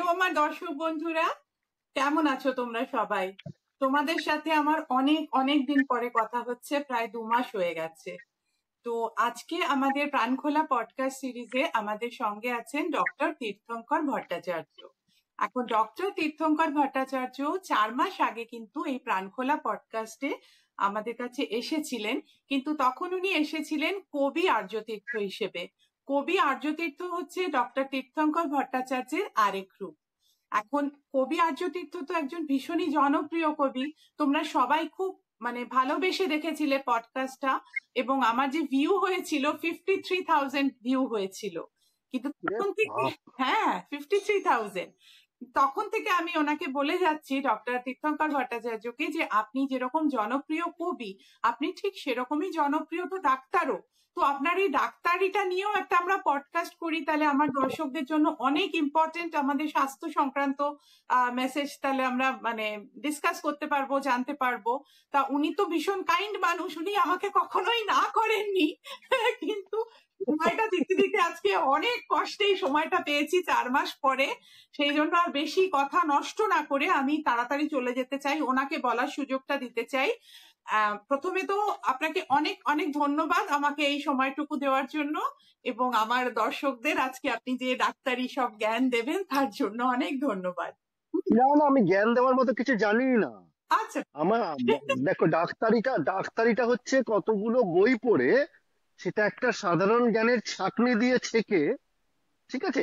Hello আমার দর্শক বন্ধুরা, কেমন আছো তোমরা সবাই? তোমাদের সাথে আমার অনেক অনেক দিন পরে কথা হচ্ছে, প্রায় 2 মাস হয়ে গেছে। তো আজকে আমাদের প্রাণখোলা পডকাস্ট সিরিজে আমাদের সঙ্গে আছেন ডক্টর তীর্থঙ্কর ভট্টাচার্য। এখন ডক্টর তীর্থঙ্কর ভট্টাচার্য 4 মাস আগে কিন্তু এই প্রাণখোলা পডকাস্টে আমাদের কাছে এসেছিলেন, কিন্তু তখন উনি এসেছিলেন কবি আর্যতীর্থ হিসেবে। কবি আর্যতীর্থ হচ্ছে ডক্টর তীর্থঙ্কর ভট্টাচার্যের আরেক রূপ। এখন কবি আর্যতীর্থ তো একজন ভীষণই জনপ্রিয় কবি, তোমরা সবাই খুব ভালোবেসে দেখেছিলে পডকাস্টটা, এবং আমার যে ভিউ হয়েছিল 53,000 ভিউ হয়েছিল। কিন্তু তখন থেকে, হ্যাঁ 53,000, তখন থেকে আমি ওনাকে বলে যাচ্ছি ডক্টর তীর্থঙ্কর ভট্টাচার্যকে যে আপনি যেরকম জনপ্রিয় কবি, আপনি ঠিক সেরকমই জনপ্রিয় তো ডাক্তারও। তো আপনার এই ডাক্তারিটা নিয়েও একটা আমরা পডকাস্ট করি, তাহলে আমার দর্শকদের জন্য অনেক ইম্পর্টেন্ট আমাদের স্বাস্থ্য সংক্রান্ত মেসেজ তাহলে আমরা ডিসকাস করতে পারবো, জানতে পারবো। তা উনি তো ভীষণ কাইন্ড মানুষ, উনি আমাকে কখনোই না করেননি কিন্তু সময়টা দিতে দিতে আজকে অনেক কষ্টেই সময়টা পেয়েছি 4 মাস পরে। সেই জন্য আর বেশি কথা নষ্ট না করে আমি তাড়াতাড়ি চলে যেতে চাই, ওনাকে বলার সুযোগটা দিতে চাই। প্রথমে তো আপনাকে অনেক অনেক ধন্যবাদ আমাকে এই সময়টুকু দেওয়ার জন্য, এবং আমার দর্শকদের আজকে আপনি যে ডাক্তারি সব জ্ঞান দেবেন তার জন্য অনেক ধন্যবাদ। না না, আমি জ্ঞান দেওয়ার মতো কিছু জানি না। আচ্ছা, আমার দেখো, ডাক্তারিটা হচ্ছে কতগুলো বই পড়ে সেটা একটা সাধারণ জ্ঞানের ছাঁকনি দিয়ে ছেঁকে, ঠিক আছে,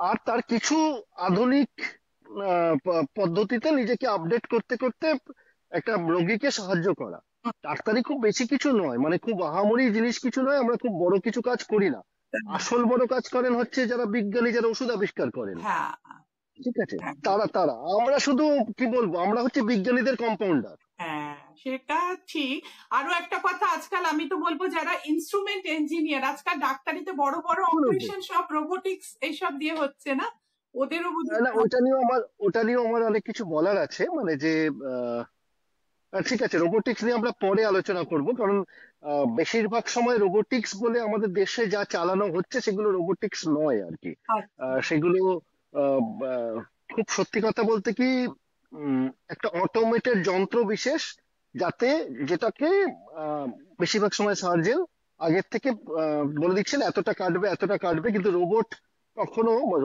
আর তার কিছু আধুনিক পদ্ধতিতে নিজেকে আপডেট করতে করতে একটা রোগীকে সাহায্য করা। ডাক্তারি খুব বেশি কিছু নয়, খুব আহামরি জিনিস কিছু নয়। আমরা খুব বড় কিছু কাজ করি না। আসল বড় কাজ করেন হচ্ছে যারা বিজ্ঞানী, যারা ওষুধ আবিষ্কার করেন, হ্যাঁ ঠিক আছে, তারা আমরা শুধু কি বলবো, আমরা হচ্ছে বিজ্ঞানীদের কম্পাউন্ডার। হ্যাঁ, সেটা ঠিক। আরো একটা কথা, আজকাল আমি তো বলবো যারা ইনস্ট্রুমেন্ট ইঞ্জিনিয়ার, আজকাল ডাক্তারিতে বড় বড় অপারেশন সব রোবোটিক্স এইসব দিয়ে হচ্ছে না, ওদেরও না, ওটা নিয়েও আমার অনেক কিছু বলার আছে। যে ঠিক আছে, রোবোটিক্স নিয়ে আমরা পরে আলোচনা করব, কারণ বেশিরভাগ সময় রোবোটিক্স বলে আমাদের দেশে যা চালানো হচ্ছে সেগুলো রোবোটিক্স নয় আর কি। সেগুলো আহ, আহ, খুব সত্যি কথা বলতে কি, একটা অটোমেটেড যন্ত্র বিশেষ, যেটাকে বেশিরভাগ সময় সার্জেন আগের থেকে বলে দিচ্ছেন এতটা কাটবে এতটা কাটবে, কিন্তু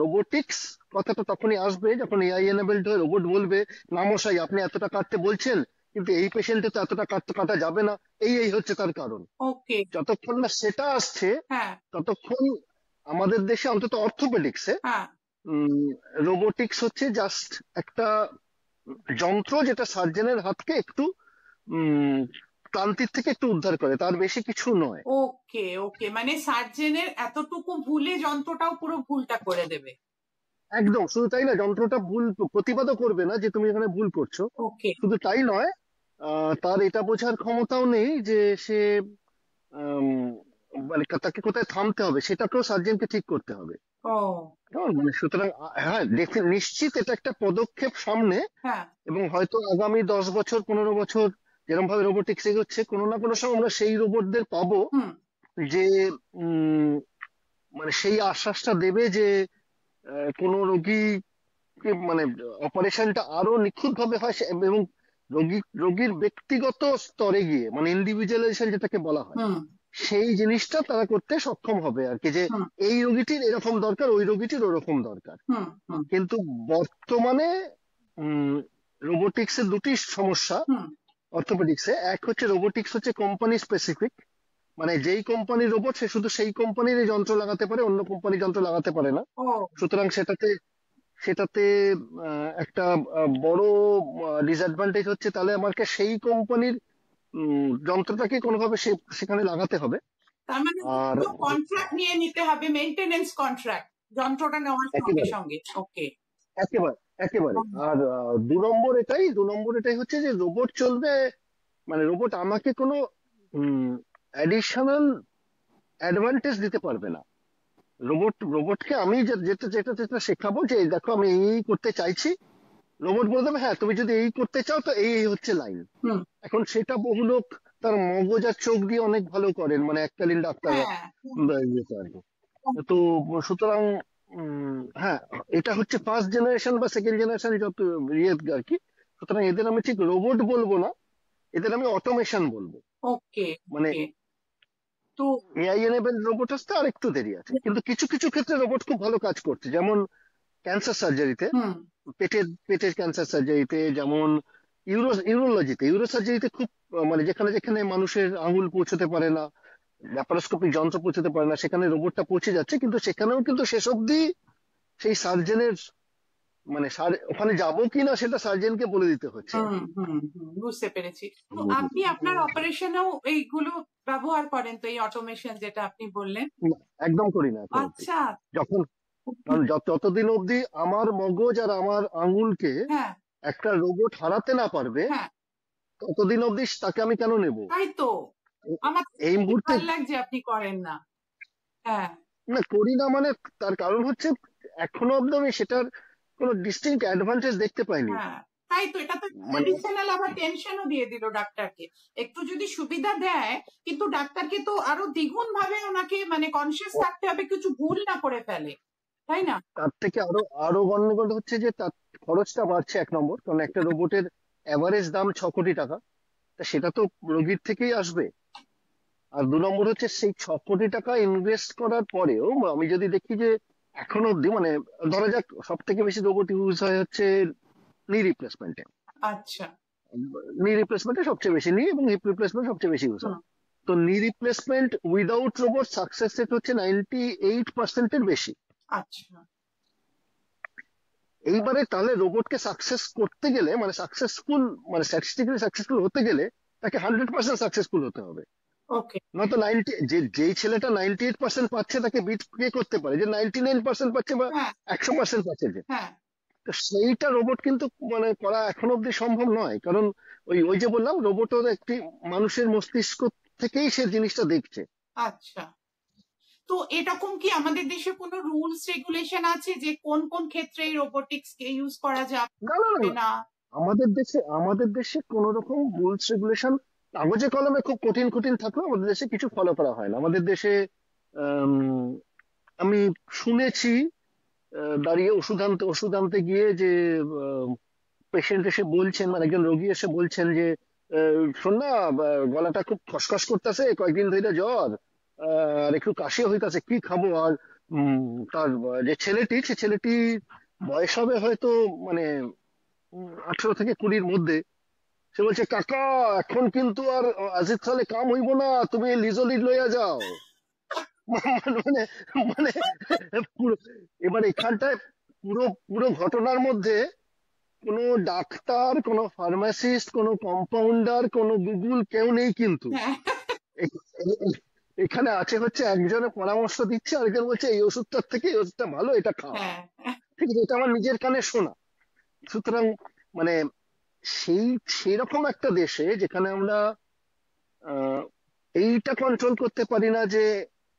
রোবোটিক্স কথাটা তখনই আসবে যখন এআই এনেবলড হয়ে রোবট বলবে, না মশাই আপনি এতটা কাটতে বলছেন, কিন্তু এই পেশেন্টে তো এতটা কাটা যাবে না, এই হচ্ছে তার কারণ। যতক্ষণ না সেটা আসছে ততক্ষণ আমাদের দেশে, অন্তত অর্থোপেডিক্সে, রোবোটিক্স হচ্ছে জাস্ট একটা যন্ত্র যেটা সার্জনের হাতকে একটু ক্লান্তির থেকে একটু উদ্ধার করে, তার বেশি কিছু নয়। ওকে ওকে, সার্জেনের এতটুকু ভুলে যন্ত্রটাও পুরো ভুলটা করে দেবে। একদম, শুধু তাই না, যন্ত্রটা ভুল প্রতিবাদও করবে না যে তুমি এখানে ভুল করছো। শুধু তাই নয়, তার এটা বোঝার ক্ষমতাও নেই যে সে তাকে কোথায় থামতে হবে, সেটাকেও সার্জনকে ঠিক করতে হবে। সুতরাং হ্যাঁ, নিশ্চিত এটা একটা পদক্ষেপ সামনে, এবং হয়তো আগামী 10 বছর 15 বছর যেরকম ভাবে রোবোটিক্স এগোচ্ছে, কোনো না কোনো সময় আমরা সেই রোবটদের পাবো যে সেই আশ্বাসটা দেবে যে কোন রোগী অপারেশনটা আরো নিখুঁত ভাবে হয়, এবং রোগীর ব্যক্তিগত স্তরে গিয়ে, ইন্ডিভিজুয়ালাইজেশন যেটাকে বলা হয়, সেই জিনিসটা তারা করতে সক্ষম হবে আর কি, যে এই রোগীটির এরকম দরকার, ওই রোগীটির ওরকম দরকার। কিন্তু বর্তমানে রোবোটিক্স এর দুটি সমস্যা অর্থোপেডিক্সে। এক হচ্ছে রোবোটিক্স হচ্ছে কোম্পানি স্পেসিফিক, যেই কোম্পানির রোবট সে শুধু সেই কোম্পানির যন্ত্র লাগাতে পারে, অন্য কোম্পানির যন্ত্র লাগাতে পারে না। সুতরাং সেটাতে একটা বড় ডিসঅ্যাডভান্টেজ হচ্ছে, তাহলে আমাকে সেই কোম্পানির যন্ত্রটাকে কোনোভাবে সেখানে লাগাতে হবে, আর কন্ট্রাক্ট নিয়ে নিতে হবে, মেইনটেনেন্স কন্ট্রাক্ট যন্ত্রটা নেওয়ার সঙ্গে সঙ্গে। ওকে, একেবারে। আর 2 নম্বর এটাই হচ্ছে যে রোবট চলবে, রোবট আমাকে কোনো অ্যাডিশনাল অ্যাডভান্টেজ দিতে পারবে না। রোবটকে আমি যেটা যেটা যেটা শেখাবো, যে দেখো আমি এই করতে চাইছি, রোবট বলে দেবে হ্যাঁ তুমি যদি এই করতে চাও তো এই হচ্ছে লাইন। এখন সেটা বহু লোক তার মগজ আর চোখ দিয়ে অনেক ভালো করেন, এককালীন ডাক্তাররা। তো সুতরাং হ্যাঁ, এটা হচ্ছে ফার্স্ট জেনারেশন বা সেকেন্ড জেনারেশন যত ইয়ে আর কি। সুতরাং এদের আমি ঠিক রোবট বলবো না, এদের আমি অটোমেশন বলবো। ওকে মানে ওকে। তো এআই এনেবল রোবট আসতে আর একটু দেরি আছে, কিন্তু কিছু কিছু ক্ষেত্রে রোবট খুব ভালো কাজ করছে, যেমন ক্যান্সার সার্জারিতে, হুম পেটের পেটের ক্যান্সার সার্জারিতে, যেমন ইউরোলজিতে, ইউরো সার্জারিতে খুব মানে যেখানে যেখানে মানুষের আঙুল পৌঁছতে পারে না, ল্যাপারোস্কোপিক যন্ত্র পৌঁছতে পারে না, সেখানে রোবটটা পৌঁছে যাচ্ছে, কিন্তু সেখানেও কিন্তু শেষ অবধি সেই সার্জনের মানে ওখানে যাবো কিনা সেটা সার্জেনকে বলে দিতে হচ্ছে আর হুম কি। হুম হুম, বুঝতে পেরেছি। তো আপনি আপনার অপারেশনেও এইগুলো ব্যবহার করেন তো, এই অটোমেশন যেটা আপনি বললেন? না, একদম করি না এখন অব্দি। আচ্ছা। যখন কারণ যতদিন অবধি আমার মগজ আর আমার আঙুলকে হ্যাঁ একটা রোবট হারাতে না পারবে, হ্যাঁ, ততদিন অবধি তাকে আমি কেন নেব? তাই তো। আমার এই মুহূর্তে ভালো লাগছে আপনি করেন না। হ্যাঁ না করি না, মানে তার কারণ হচ্ছে এখনো অব্দি আমি সেটার কোনো ডিস্টিংক্ট অ্যাডভান্টেজ দেখতে পাইনি। হ্যাঁ, তাই তো। এটা তো মানে এডিশনাল আবার টেনশনও দিয়ে দিল ডাক্তারকে। একটু যদি সুবিধা দেয়, কিন্তু ডাক্তারকে তো আরো দ্বিগুণ ভাবে ওনাকে মানে কনসিয়াস থাকতে হবে, কিছু ভুল না করে ফেলে, তাই না? তার থেকে আরো আরো গন্ডগোল হচ্ছে যে তার খরচটা বাড়ছে, এক নম্বর, কারণ একটা রোবটের অ্যাভারেজ দাম 6 কোটি টাকা, তা সেটা তো রোগীর থেকেই আসবে। আর 2 নম্বর হচ্ছে সেই 6 কোটি টাকা ইনভেস্ট করার পরেও আমি যদি দেখি যে এখনো অব্দি মানে ধরা যাক সব থেকে বেশি রোবট ইউজ হয় হচ্ছে নি রিপ্লেসমেন্টে। আচ্ছা। নি রিপ্লেসমেন্টে সবচেয়ে বেশি, নি এবং হিপ রিপ্লেসমেন্ট সবচেয়ে বেশি ইউজ হুম, হয়। তো নি replacement without robot success rate হচ্ছে 98%-এর বেশি। আচ্ছা। এইবারে তাহলে রোবটকে সাকসেস করতে গেলে মানে সাকসেসফুল মানে স্ট্যাটিস্টিক্যালি সাকসেসফুল হতে গেলে তাকে 100% সাকসেসফুল হতে হবে। ওকে। নয়তো যেই ছেলেটা 98% পাচ্ছে তাকে বিট কে করতে পারে, যে 99% পাচ্ছে বা হ্যাঁ 100% পাচ্ছে যে, হ্যাঁ। তো সেইটা রোবট কিন্তু মানে করা এখন অব্দি সম্ভব নয়, কারণ ওই ওই যে বললাম রোবটের একটি মানুষের মস্তিষ্ক থেকেই সে জিনিসটা দেখছে। আচ্ছা। তো এরকম কি আমাদের দেশে কোনো রুলস রেগুলেশন আছে যে কোন কোন ক্ষেত্রে রোবোটিক্স কে ইউজ করা না না না যাবে না, না? আমাদের দেশে কোন রকম রুলস রেগুলেশন কাগজে কলমে খুব কঠিন কঠিন থাকলেও আমাদের দেশে কিছু ফলো করা হয় না। আমাদের দেশে আম, আমি শুনেছি দাঁড়িয়ে ওষুধ আনতে গিয়ে যে পেশেন্ট এসে বলছেন, মানে একজন রোগী এসে বলছেন যে শোন না, গলাটা খুব খসখস করতেছে, কয়েকদিন ধরে জ্বর, আর একটু কাশি হইতাছে, কি খাবো? আর তার যে ছেলেটি, সে ছেলেটি বয়স হবে হয়তো মানে 18 থেকে 20-র মধ্যে। সে বলছে, কাকা এখন কিন্তু আর আজিদ সালে কাম হইব না, তুমি লিজলিড লইয়া যাও। মানে মানে পুরো এবার এখানটায় পুরো পুরো ঘটনার মধ্যে কোনো ডাক্তার, কোনো ফার্মাসিস্ট, কোনো কম্পাউন্ডার, কোনো গুগল কেউ নেই কিন্তু। হ্যাঁ এ- এ- এখানে আছে হচ্ছে একজনের পরামর্শ দিচ্ছে, আরেকজন বলছে এই ওষুধটার থেকে এই ওষুধটা ভালো, এটা খাও। হ্যাঁ ঠিক আছে, এটা আমার নিজের কানে শোনা। সুতরাং মানে সেই সেরকম একটা দেশে যেখানে আমরা আহ, এইটা কন্ট্রোল করতে পারি না যে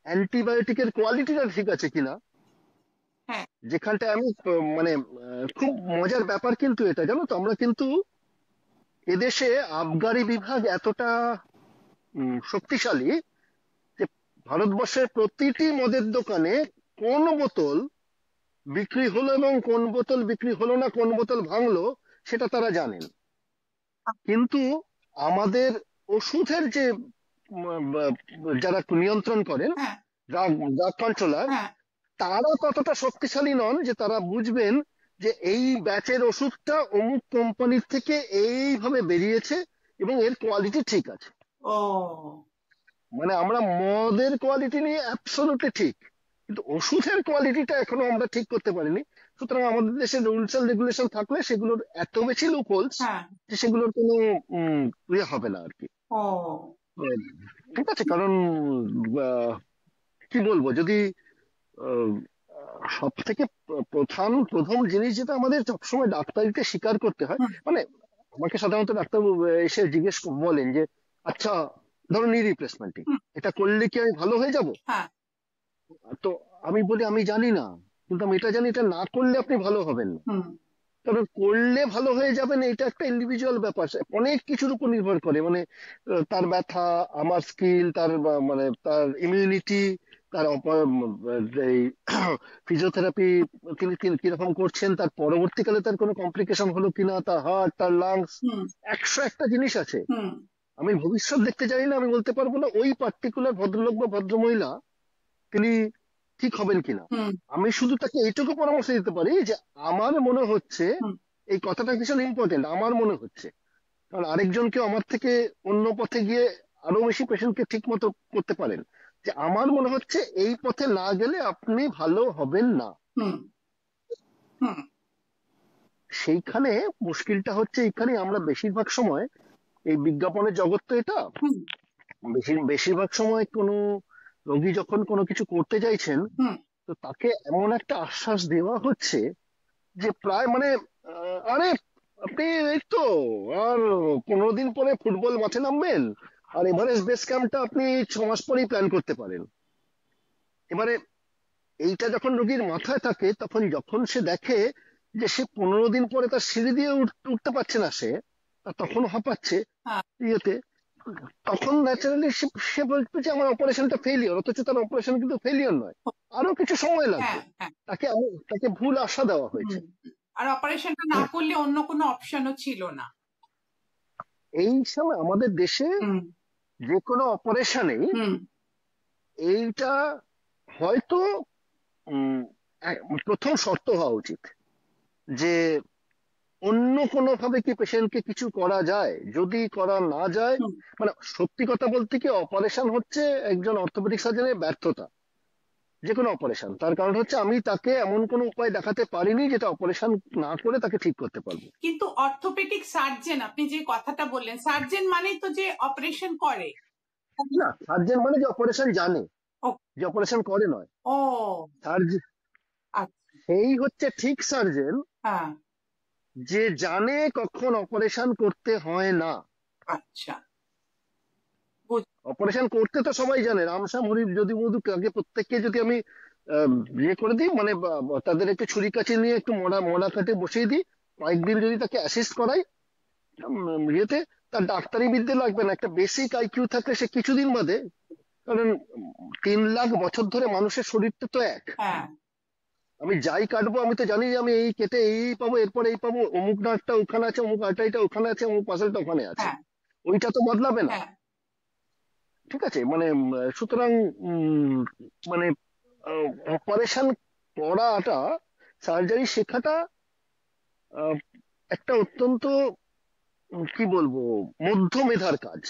অ্যান্টিবায়োটিকের কোয়ালিটিটা ঠিক আছে কিনা, হ্যাঁ। যেখানটায় আমি মানে খুব মজার ব্যাপার কিন্তু এটা, জানো তো, আমরা কিন্তু এদেশে আবগারি বিভাগ এতটা শক্তিশালী যে ভারতবর্ষের প্রতিটি মদের দোকানে কোন বোতল বিক্রি হলো এবং কোন বোতল বিক্রি হলো না, কোন বোতল ভাঙলো, সেটা তারা জানেন। কিন্তু আমাদের ওষুধের যে যারা নিয়ন্ত্রণ করেন, হ্যাঁ ড্রাগ ড্রাগ কন্ট্রোলার, হ্যাঁ। তারা ততটা শক্তিশালী নন যে তারা বুঝবেন যে এই ব্যাচের ওষুধটা অমুক কোম্পানির থেকে এইভাবে বেরিয়েছে এবং এর কোয়ালিটি ঠিক আছে। ও মানে আমরা মদের কোয়ালিটি নিয়ে অ্যাবসলিউটলি ঠিক, কিন্তু ওষুধের কোয়ালিটিটা এখনো আমরা ঠিক করতে পারিনি। সুতরাং আমাদের দেশে রুলস এন্ড রেগুলেশন থাকলে সেগুলোর এত বেশি লুপহোলস হ্যাঁ। যে সেগুলোর কোনো ইয়ে হবে না আর কি। ও ঠিক আছে, কারণ কি বলবো, যদি সব থেকে প্রথম জিনিস যেটা আমাদের সবসময় ডাক্তারিতে স্বীকার করতে হয়, হুম, মানে আমাকে সাধারণত ডাক্তার এসে বলেন যে আচ্ছা ধরো নি রিপ্লেসমেন্টিং, হুম, এটা করলে কি আমি ভালো হয়ে যাব? হ্যাঁ তো আমি বলি আমি জানি না, কিন্তু আমি এটা জানি এটা না করলে আপনি ভালো হবেন না। হুম। কারণ করলে ভালো হয়ে যাবেন এটা একটা ইন্ডিভিজুয়াল ব্যাপার, অনেক কিছুর উপর নির্ভর করে, মানে তার ব্যথা, আমার স্কিল, তার মানে তার ইমিউনিটি, তার এই ফিজিওথেরাপি তিনি তিনি কিরকম করছেন, তার পরবর্তীকালে তার কোনো কমপ্লিকেশন হলো কিনা, তার হার্ট, তার লাংস, হুম 101টা জিনিস আছে। হুম আমি ভবিষ্যৎ দেখতে জানি না, আমি বলতে পারবো না ওই পার্টিকুলার ভদ্রলোক বা ভদ্রমহিলা তিনি ঠিক হবেন কিনা। হুম আমি শুধু তাকে এইটুকু পরামর্শ দিতে পারি যে আমার মনে হচ্ছে, হুম এই কথাটা ভীষণ ইম্পর্টেন্ট, আমার মনে হচ্ছে, কারণ আরেকজন কেউ আমার থেকে অন্য পথে গিয়ে আরো বেশি পেশেন্টকে ঠিক মতো করতে পারেন, যে আমার মনে হচ্ছে এই পথে না গেলে আপনি ভালো হবেন না। হুম হুম সেইখানে মুশকিলটা হচ্ছে, এইখানে আমরা বেশিরভাগ সময়, এই বিজ্ঞাপনের জগৎ তো এটা, হুম বেশিরভাগ সময় কোনো রোগী যখন কোনো কিছু করতে চাইছেন, হুম তো তাকে এমন একটা আশ্বাস দেওয়া হচ্ছে যে প্রায় মানে আরে আপনি এই তো আর 15 দিন পরে ফুটবল মাঠে নামবেন, আর এভারেস্ট বেস ক্যাম্পটা আপনি 6 মাস পরেই প্ল্যান করতে পারেন। এবারে এইটা যখন রোগীর মাথায় থাকে, তখন যখন সে দেখে যে সে 15 দিন পরে তার সিঁড়ি দিয়ে উঠতে পারছে না, সে আর তখনও হাঁপাচ্ছে হ্যাঁ ইয়েতে, তখন ন্যাচারালি সে বলবে যে আমার অপারেশনটা ফেলিওর, অথচ তার অপারেশন কিন্তু ফেলিওর নয়, আরো কিছু সময় হ্যাঁ লাগবে। হ্যাঁ তাকে ভুল আশা দেওয়া হয়েছে। হুম আর অপারেশনটা না করলে অন্য কোনো অপশনও ছিল না। এই সময় আমাদের দেশে হুম যে কোনো অপারেশনেই হুম এইটা হয়তো উম, প্রথম শর্ত হওয়া উচিত যে অন্য কোনো ভাবে কি পেশেন্টকে কিছু করা যায়, যদি করা না যায়, হুম মানে সত্যি কথা বলতে কি, অপারেশন হচ্ছে একজন অর্থোপেডিক সার্জনের ব্যর্থতা। যে কোনো অপারেশন, তার কারণ হচ্ছে আমি তাকে এমন কোনো উপায় দেখাতে পারিনি যেটা অপারেশন না করে তাকে ঠিক করতে পারবো। কিন্তু অর্থোপেডিক সার্জন, আপনি যে কথাটা বললেন, সার্জন মানেই তো যে অপারেশন করে। না, সার্জন মানে যে অপারেশন জানে, ও যে অপারেশন করে নয়। ও সার্জন আচ্ছা সেই হচ্ছে ঠিক সার্জন, হ্যাঁ যে জানে কখন অপারেশন করতে হয় না। আচ্ছা বুঝ অপারেশন করতে তো সবাই জানে, রামশ্যাম হরি যদি মধু আগে প্রত্যেককে যদি আমি ইয়ে করে দিই, মানে তাদের একটু ছুরি কাচি নিয়ে একটু মরা মরা কাটে বসিয়ে দিই, কয়েকদিন যদি তাকে অ্যাসিস্ট করাই ইয়েতে, তার ডাক্তারি বিদ্যে লাগবে না, একটা বেসিক আইকিউ থাকলে সে কিছুদিন বাদে, কারণ 3 লাখ বছর ধরে মানুষের শরীরটা তো এক, হ্যাঁ আমি যাই কাটবো আমি তো জানি যে আমি এই কেটে এই পাবো, এরপরে এই পাবো, অমুক নাটটা ওখানে আছে, অমুক আর্টারিটা ওখানে আছে, অমুক পাশলটা ওখানে আছে, হ্যাঁ ওইটা তো বদলাবে না। হ্যাঁ ঠিক আছে, মানে সুতরাং মানে অপারেশন করাটা, সার্জারি শেখাটা আহ, একটা অত্যন্ত কি বলবো, মধ্য মেধার কাজ।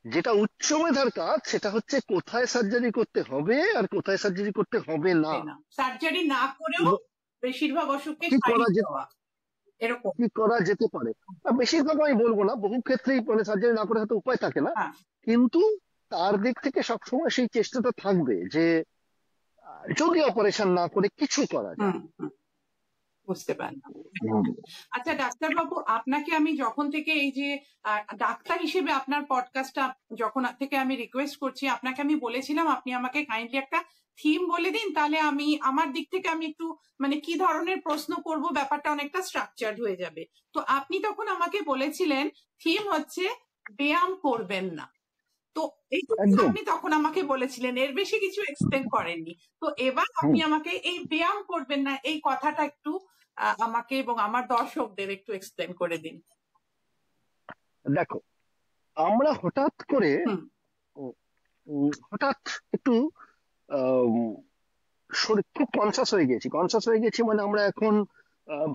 যেটা উচ্চ মেধার কাজ সেটা হচ্ছে কোথায় সার্জারি করতে হবে আর কোথায় সার্জারি করতে হবে না, না সার্জারি না করেও এবং বেশিরভাগ অসুখকে কি করা সারিয়ে দেওয়া এরকম। কি করা যেতে পারে। বেশিরভাগ আমি বলবো না, বহু ক্ষেত্রেই মানে সার্জারি না করে হয়তো উপায় থাকে না, হ্যাঁ কিন্তু তার দিক থেকে সবসময় সেই চেষ্টাটা থাকবে যে যদি অপারেশন না করে কিছু করা হুম যায়। হুম বুঝতে পারলাম। হুম। আচ্ছা ডাক্তারবাবু, আপনাকে আমি যখন থেকে এই যে ডাক্তার হিসেবে আপনার পডকাস্টটা যখন থেকে আমি রিকোয়েস্ট করছি, আপনাকে আমি বলেছিলাম আপনি আমাকে কাইন্ডলি একটা থিম বলে দিন, তাহলে আমি আমার দিক থেকে আমি একটু মানে কি ধরনের প্রশ্ন করব, ব্যাপারটা অনেকটা স্ট্রাকচার্ড হয়ে যাবে। তো আপনি তখন আমাকে বলেছিলেন থিম হচ্ছে ব্যায়াম করবেন না। তো এইটুকু একদম। আপনি তখন আমাকে বলেছিলেন, এর বেশি কিছু এক্সপ্লেন করেননি। তো এবার হুম। আপনি আমাকে এই ব্যায়াম করবেন না এই কথাটা একটু আমাকে এবং আমার দর্শকদের একটু এক্সপ্লেন করে দিন। দেখো, আমরা হঠাৎ করে হুম হঠাৎ একটু আম, শরীর খুব কনসাস হয়ে গেছি, মানে আমরা এখন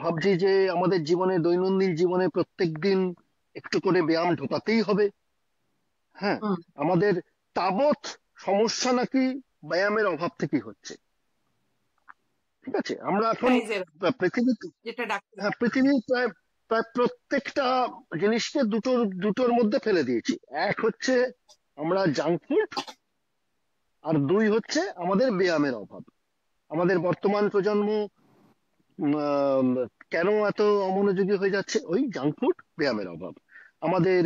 ভাবছি যে আমাদের জীবনে, দৈনন্দিন জীবনে প্রত্যেকদিন একটু করে ব্যায়াম ঢোকাতেই হবে। হ্যাঁ, হুম আমাদের তাবৎ সমস্যা নাকি ব্যায়ামের অভাব থেকেই হচ্ছে। ঠিক আছে, আমরা এখন এক্সারসাইজের পৃথিবী, যেটা ডাক্তার। হ্যাঁ, পৃথিবীর প্রায় প্রায় প্রত্যেকটা জিনিসকে দুটোর দুটোর মধ্যে ফেলে দিয়েছি। এক হচ্ছে আমরা জাঙ্ক ফুড, আর দুই হচ্ছে আমাদের ব্যায়ামের অভাব। আমাদের বর্তমান প্রজন্ম কেন এত অমনোযোগী হয়ে যাচ্ছে? ওই জাঙ্ক ফুড, ব্যায়ামের অভাব। আমাদের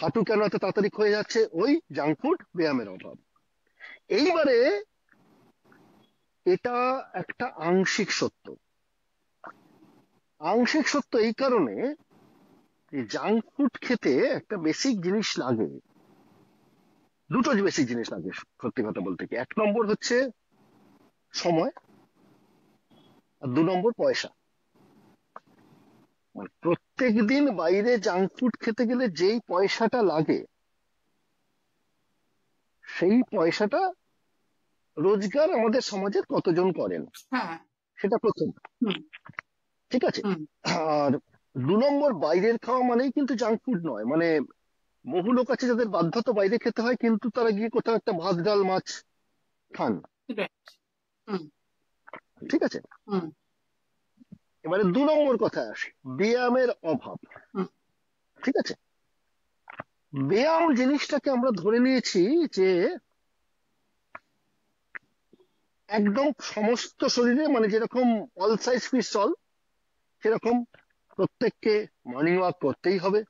হাঁটু কেন এত তাড়াতাড়ি ক্ষয়ে যাচ্ছে? ওই জাঙ্ক ফুড, ব্যায়ামের অভাব। এইবারে এটা একটা আংশিক সত্য। আংশিক সত্য এই কারণে যে জাঙ্ক ফুড খেতে একটা বেসিক জিনিস লাগে, দুটো বেশি জিনিস লাগে সত্যি কথা বলতে কি। এক নম্বর হচ্ছে সময়, আর দু নম্বর পয়সা। মানে প্রত্যেক দিন বাইরে জাঙ্ক ফুড খেতে গেলে যেই পয়সাটা লাগে, সেই পয়সাটা রোজগার আমাদের সমাজের কতজন করেন, হ্যাঁ। সেটা প্রথম। হুম। ঠিক আছে। হুম। আর দু নম্বর, বাইরের খাওয়া মানেই কিন্তু জাঙ্ক ফুড নয়। মানে বহু লোক আছে যাদের বাধ্যত বাইরে খেতে হয়, কিন্তু তারা গিয়ে কোথাও একটা ভাত ডাল মাছ খান। রাইট। হুম। ঠিক আছে। হুম। এবারে দু নম্বর কথায় আসি, ব্যায়ামের অভাব। হুম। ঠিক আছে। ব্যায়াম জিনিসটাকে আমরা ধরে নিয়েছি যে একদম সমস্ত শরীরে, মানে যেরকম অল সাইজ ফিশ অল, সেরকম প্রত্যেককে মর্নিং ওয়াক করতেই হবে।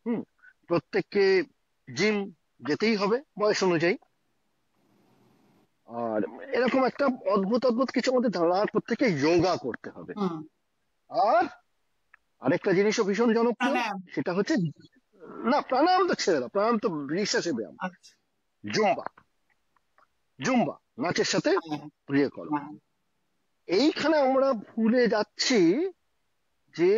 হুম। প্রত্যেককে জিম যেতেই হবে বয়স অনুযায়ী। আর এরকম একটা অদ্ভুত অদ্ভুত কিছু আমাদের ধারণা, আর প্রত্যেকে যোগা করতে হবে। হুম। আর আরেকটা জিনিসও ভীষণ জনপ্রিয়, প্রাণায়াম। সেটা হচ্ছে, না প্রাণায়াম তো ছেড়ে দাও, প্রাণায়াম তো নিঃশ্বাসে ব্যায়াম। আচ্ছা। জুম্বা, জুম্বা নাচের সাথে হ্যাঁ। ইয়ে করো। হ্যাঁ। এইখানে আমরা ভুলে যাচ্ছি যে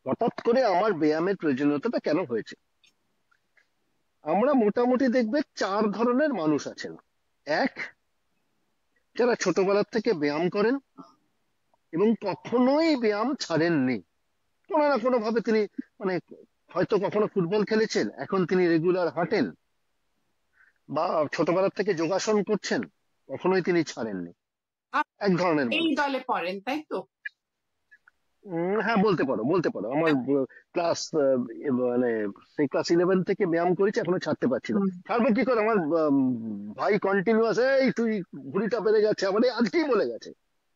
হঠাৎ করে আমার ব্যায়ামের প্রয়োজনীয়তাটা কেন হয়েছে। আমরা মোটামুটি দেখবে চার ধরনের মানুষ আছেন। এক, যারা ছোটবেলার থেকে ব্যায়াম করেন এবং কখনোই ব্যায়াম ছাড়েননি। কোনো না কোনো ভাবে তিনি, মানে হয়তো কখনো ফুটবল খেলেছেন, এখন তিনি রেগুলার হাঁটেন, বা ছোটবেলার থেকে যোগাসন করছেন, কখনোই তিনি ছাড়েননি। আপ- এক ধরনের এই মানুষ। দলে পড়েন তাই তো? হ্যাঁ, বলতে পারো, বলতে পারো। আমার ক্লাস, মানে সেই ক্লাস 11 থেকে ব্যায়াম করেছি, এখনো ছাড়তে পারছি না। হুম। ছাড়বো কি করে? আমার ভাই কন্টিনিউয়াস, এই তুই ভুঁড়িটা বেড়ে গেছে, আমার এই আজকেই বলে গেছে,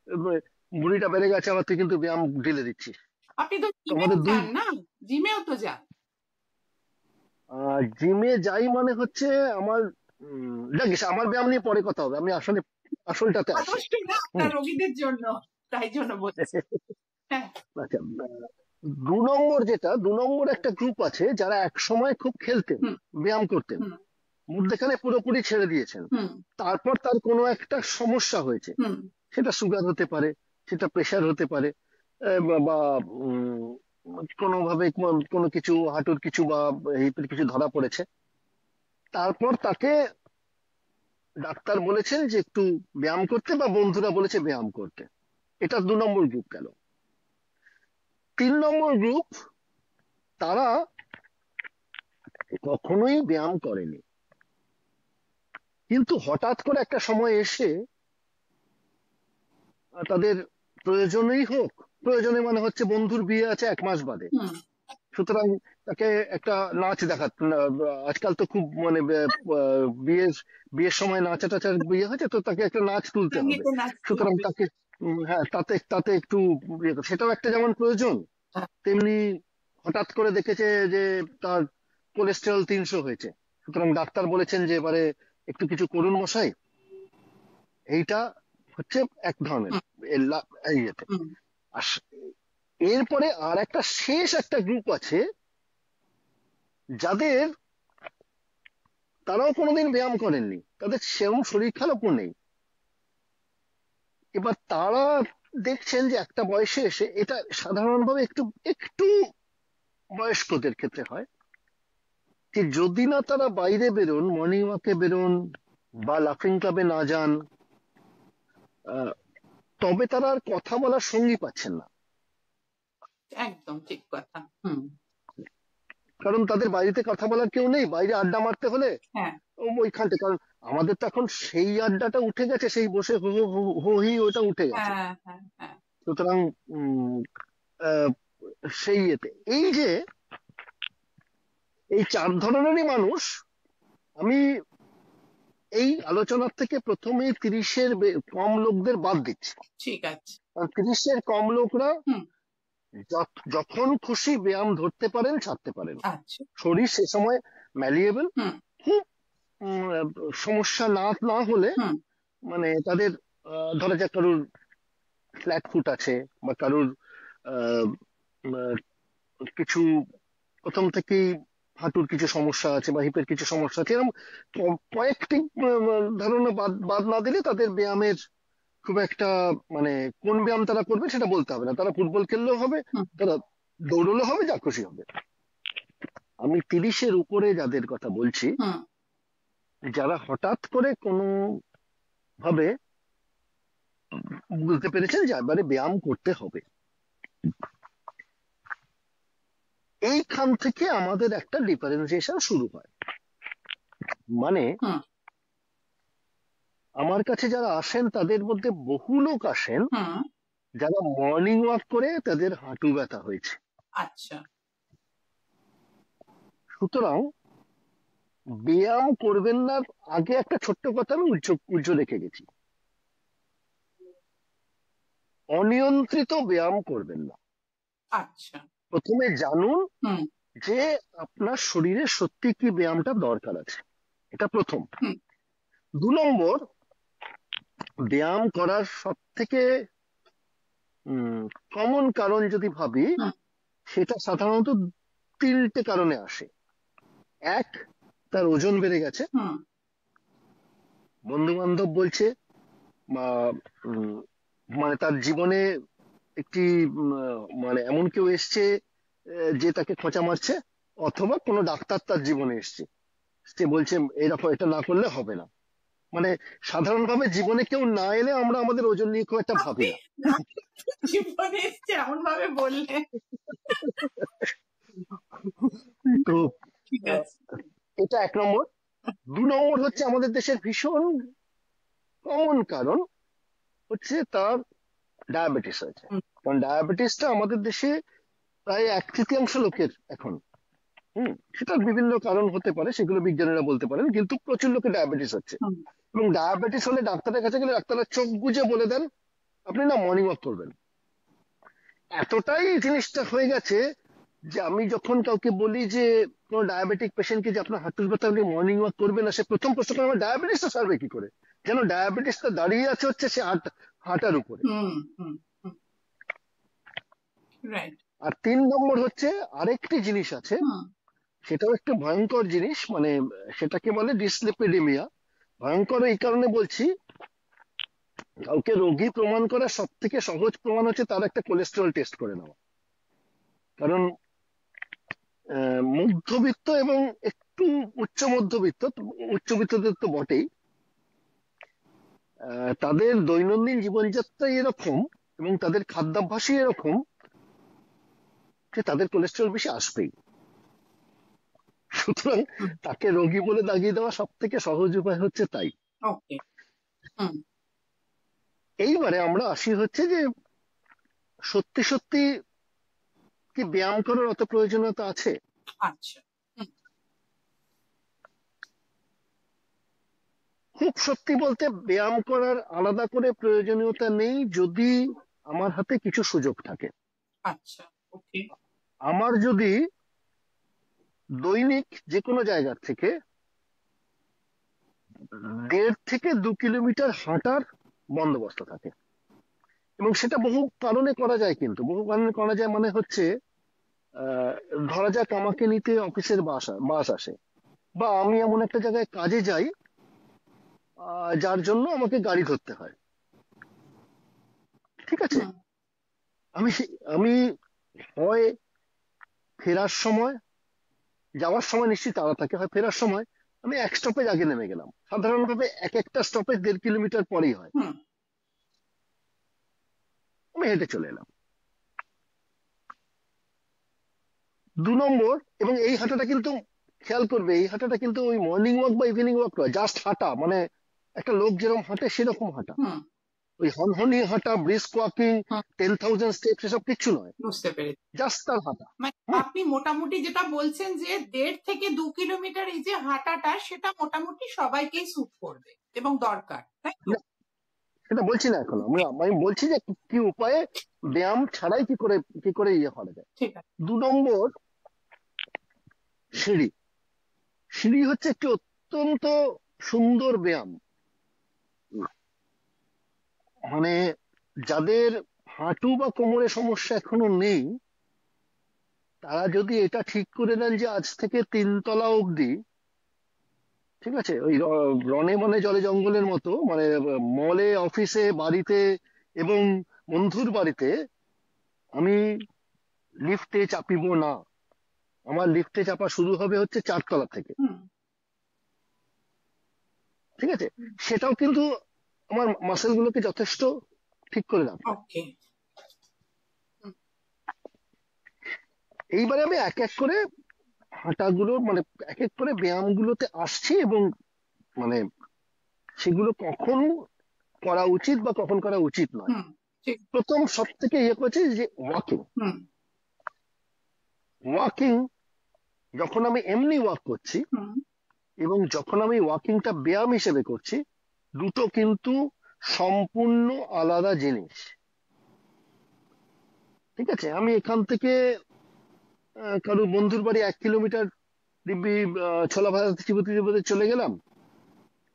উম, ভুঁড়িটা বেড়ে গেছে আমার, তুই কিন্তু ব্যায়াম ঢিলে দিচ্ছিস। আপনি তো তো জিমেও আমাদের দুই, যান না? জিমেও তো যান। জিমে যাই মানে হচ্ছে আমার, দেখিস আমার ব্যায়াম নিয়ে পরে কথা হবে, আমি আসলে আসলটাতে আসি। আদর্শ না আপনার হুম। রোগীদের জন্য, তাই জন্য বলছি। হ্যাঁ। আচ্ছা, দু নম্বর যেটা, দু নম্বর একটা গ্রুপ আছে যারা এক সময় খুব খেলতেন, হুম। ব্যায়াম করতেন, হুম। মধ্যেখানে পুরোপুরি ছেড়ে দিয়েছেন। হুম। তারপর তার কোনো একটা সমস্যা হয়েছে, হুম। সেটা সুগার হতে পারে, সেটা প্রেশার হতে পারে, বা কোনোভাবে কোনো কিছু হাঁটুর কিছু বা হিপের কিছু ধরা পড়েছে। তারপর তাকে ডাক্তার বলেছেন যে একটু ব্যায়াম করতে, বা বন্ধুরা বলেছে ব্যায়াম করতে। এটা দু নম্বর গ্রুপ গেল। তিন নম্বর গ্রুপ, তারা কখনোই ব্যায়াম করেনি, কিন্তু হঠাৎ করে একটা সময় এসে তাদের প্রয়োজনেই হোক, প্রয়োজনে মানে হচ্ছে বন্ধুর বিয়ে আছে 1 মাস বাদে, হুম। সুতরাং তাকে একটা নাচ দেখা, আজকাল তো খুব মানে বিয়ের বিয়ের সময় নাচা টাচার বিয়ে হয়েছে, তো তাকে একটা নাচ তুলতে হবে। সঙ্গীতে নাচতে সুতরাং হবে। তাকে, হ্যাঁ, তাতে তাতে একটু সেটাও একটা যেমন প্রয়োজন, হ্যাঁ। তেমনি হঠাৎ করে দেখেছে যে তার কোলেস্টেরল 300 হয়েছে, সুতরাং ডাক্তার বলেছেন যে এবারে একটু কিছু করুন মশাই। এইটা হচ্ছে এক ধরনের হুম। ইয়েতে। হুম। আর এরপরে আর একটা শেষ একটা গ্রুপ আছে, যাদের, তারাও কোনোদিন ব্যায়াম করেননি, তাদের সেরকম শরীর খারাপও নেই। এবার তারা দেখছেন যে একটা বয়সে এসে, এটা সাধারণভাবে একটু একটু বয়স্কদের ক্ষেত্রে হয়, যে যদি না তারা বাইরে বেরোন, মর্নিং ওয়াকে বেরোন, বা লাফিং ক্লাবে না যান, আহ, তবে তারা আর কথা বলার সঙ্গী পাচ্ছেন না। একদম ঠিক কথা। হুম। কারণ তাদের বাড়িতে কথা বলার কেউ নেই, বাইরে আড্ডা মারতে হলে হ্যাঁ। ওইখানটা, কারণ আমাদের তো এখন সেই আড্ডাটা উঠে গেছে, সেই বসে হো হো হো হো হি ওটা উঠে গেছে। হ্যাঁ। হ্যাঁ। হ্যাঁ। সুতরাং উম, আহ, সেই এতে এই যে এই চার ধরনেরই মানুষ, আমি এই আলোচনার থেকে প্রথমেই 30-এর কম লোকদের বাদ দিচ্ছি। ঠিক আছে। কারণ 30-এর কম লোকরা হুম। যখন খুশি ব্যায়াম ধরতে পারেন, ছাড়তে পারেন। আচ্ছা। শরীর সে সময় ম্যালিয়েবল, হুম। খুব উম, সমস্যা না না হলে, হুম। মানে তাদের, ধরা যাক কারুর ফ্ল্যাট ফুট আছে, বা কারুর আহ, আহ, কিছু প্রথম থেকেই হাঁটুর কিছু সমস্যা আছে বা হিপের কিছু সমস্যা আছে, এরকম কয়েকটি ধারণা বাদ বাদ না দিলে তাদের ব্যায়ামের খুব একটা মানে কোন ব্যায়াম তারা করবে সেটা বলতে হবে না। তারা ফুটবল খেললেও হবে, হুম তারা দৌড়লেও হবে, যা খুশি হবে। আমি 30-এর উপরে যাদের কথা বলছি, হুম যারা হঠাৎ করে কোনো ভাবে বুঝতে পেরেছেন যে এবারে ব্যায়াম করতে হবে, এইখান থেকে আমাদের একটা ডিফারেন্সিয়েশন শুরু হয়। মানে হুম আমার কাছে যারা আসেন তাদের মধ্যে বহু লোক আসেন হুম যারা মর্নিং ওয়াক করে তাদের হাঁটু ব্যথা হয়েছে। আচ্ছা সুতরাং ব্যায়াম করবেন না, আগে একটা ছোট্ট কথা আমি উজ্জ্ব রেখে গেছি, অনিয়ন্ত্রিত ব্যায়াম করবেন না। আচ্ছা প্রথমে জানুন হুম যে আপনার শরীরে সত্যি কি ব্যায়ামটা দরকার আছে, এটা প্রথম। হুম 2 নম্বর, ব্যায়াম করার সব থেকে কমন কারণ যদি ভাবি, হুম সেটা সাধারণত 3টে কারণে আসে। এক, তার ওজন বেড়ে গেছে, হুম বন্ধু বান্ধব বলছে, বা উম, মানে তার জীবনে একটি মানে এমন কেউ এসছে যে তাকে খোঁচা মারছে, অথবা কোনো ডাক্তার তার জীবনে এসছে, সে বলছে এরকম এটা না করলে হবে না। মানে সাধারণভাবে জীবনে কেউ না এলে আমরা আমাদের ওজন নিয়ে খুব একটা ভাবি আপনি না। জীবনে এমন ভাবে বললেন। তো ঠিক আহ, আছে। এটা 1 নম্বর। 2 নম্বর হচ্ছে আমাদের দেশের ভীষণ কমন কারণ হচ্ছে তার ডায়াবেটিস হয়েছে। হুম কারণ ডায়াবেটিসটা আমাদের দেশে প্রায় 1/3 লোকের এখন। সেটার বিভিন্ন কারণ হতে পারে, সেগুলো বিজ্ঞানীরা বলতে পারেন, কিন্তু প্রচুর লোকের ডায়াবেটিস হচ্ছে। হুম এবং ডায়াবেটিস হলে ডাক্তারের কাছে গেলে ডাক্তাররা চোখ বুজে বলে দেন আপনি না মর্নিং ওয়াক করবেন। এতটাই জিনিসটা হয়ে গেছে যে আমি যখন কাউকে বলি যে কোনো ডায়াবেটিক পেশেন্টকে যে আপনার হাঁটুর ব্যথা আপনি মর্নিং ওয়াক করবেন না, সে প্রথম প্রশ্ন করে আমার ডায়াবেটিসটা সারবে কি করে, যেন ডায়াবেটিসটা দাঁড়িয়ে আছে হচ্ছে সে হাঁটার উপরে। হুম হুম রাইট। আর 3 নম্বর হচ্ছে আরেকটি জিনিস আছে, হুম সেটাও একটু ভয়ঙ্কর জিনিস, মানে সেটাকে বলে ডিসলিপিডিমিয়া। ভয়ঙ্কর এই কারণে বলছি, কাউকে রোগী প্রমাণ করার সব থেকে সহজ প্রমাণ হচ্ছে তার একটা কোলেস্টেরল টেস্ট করে নেওয়া। কারণ মধ্যবিত্ত এবং একটু উচ্চ মধ্যবিত্ত, উচ্চবিত্তদের তো বটেই, তাদের দৈনন্দিন জীবনযাত্রাই এরকম এবং তাদের খাদ্যাভ্যাসই এরকম যে তাদের কোলেস্টেরল বেশি আসবেই। সুতরাং হুম তাকে রোগী বলে দাগিয়ে দেওয়া সব থেকে সহজ উপায় হচ্ছে তাই। ওকে। হুম এইবারে আমরা আসি হচ্ছে যে সত্যি সত্যি কি ব্যায়াম করার অত প্রয়োজনীয়তা আছে? আচ্ছা। হুম খুব সত্যি বলতে ব্যায়াম করার আলাদা করে প্রয়োজনীয়তা নেই, যদি আমার হাতে কিছু সুযোগ থাকে। আচ্ছা ওকে। আমার যদি দৈনিক যে কোনো জায়গার থেকে 1.5 থেকে 2 কিলোমিটার হাঁটার বন্দোবস্ত থাকে, এবং সেটা বহু কারণে করা যায়, কিন্তু বহু কারণে করা যায় মানে হচ্ছে আহ ধরা যাক আমাকে নিতে অফিসের বাস আসে, বা আমি এমন একটা জায়গায় কাজে যাই যার জন্য আমাকে গাড়ি ধরতে হয়, ঠিক আছে? হুম আমি আমি হয় ফেরার সময়, যাওয়ার সময় নিশ্চয়ই তাড়া থাকে, হয় ফেরার সময় আমি এক স্টপেজ আগে নেমে গেলাম, সাধারণভাবে এক একটা স্টপেজ 1.5 কিলোমিটার পরেই হয়, হুম আমি হেঁটে চলে এলাম। 2 নম্বর, এবং এই হাঁটাটা কিন্তু খেয়াল করবে, এই হাঁটাটা কিন্তু ওই মর্নিং ওয়াক বা ইভিনিং ওয়াক নয়, জাস্ট হাঁটা, মানে একটা লোক যেরকম হাঁটে সেরকম হাঁটা, হুম ওই হনহনি হাঁটা, ব্রিস্ক ওয়াকিং, হুম 10,000 স্টেপস এসব কিচ্ছু নয়, বুঝতে পেরেছি। জাস্ট তার হাঁটা। মানে হুম আপনি মোটামুটি যেটা বলছেন যে 1.5 থেকে 2 কিলোমিটার এই যে হাঁটাটা সেটা মোটামুটি সবাইকেই স্যুট করবে এবং দরকার, তাই তো? না, সেটা বলছি না এখন, আমি আমি বলছি যে কি উপায়ে ব্যায়াম ছাড়াই কি করে ইয়ে করা যায়। ঠিক আছে। 2 নম্বর, সিঁড়ি। সিঁড়ি হচ্ছে একটি অত্যন্ত সুন্দর ব্যায়াম। মানে যাদের হাঁটু বা কোমরে সমস্যা এখনো নেই, তারা যদি এটা ঠিক করে নেন যে আজ থেকে 3 তলা অবধি, ঠিক আছে, ওই রনে মনে জলে জঙ্গলের মতো, মানে মলে, অফিসে, বাড়িতে এবং বন্ধুর বাড়িতে আমি লিফটে চাপিব না। আমার লিফটে চাপা শুরু হবে হচ্ছে 4 তলা থেকে। হুম। ঠিক আছে, সেটাও কিন্তু আমার মাসেল গুলোকে যথেষ্ট ঠিক করে রাখবে। ওকে। এইবারে আমি এক এক করে হাঁটাগুলো, মানে এক এক করে ব্যায়ামগুলোতে আসছি, এবং মানে সেগুলো কখন করা উচিত বা কখন করা উচিত নয়। হুম। ঠিক। প্রথম সব থেকে ইয়ে করছে যে ওয়াকিং। হুম। ওয়াকিং, যখন আমি এমনি ওয়াক করছি হুম। এবং যখন আমি ওয়াকিংটা ব্যায়াম হিসেবে করছি, দুটো কিন্তু সম্পূর্ণ আলাদা জিনিস। ঠিক আছে, আমি এখান থেকে কারো বন্ধুর বাড়ি 1 কিলোমিটার দিব্যি ছোলা ভাজা চিবোতে চিবোতে চলে গেলাম,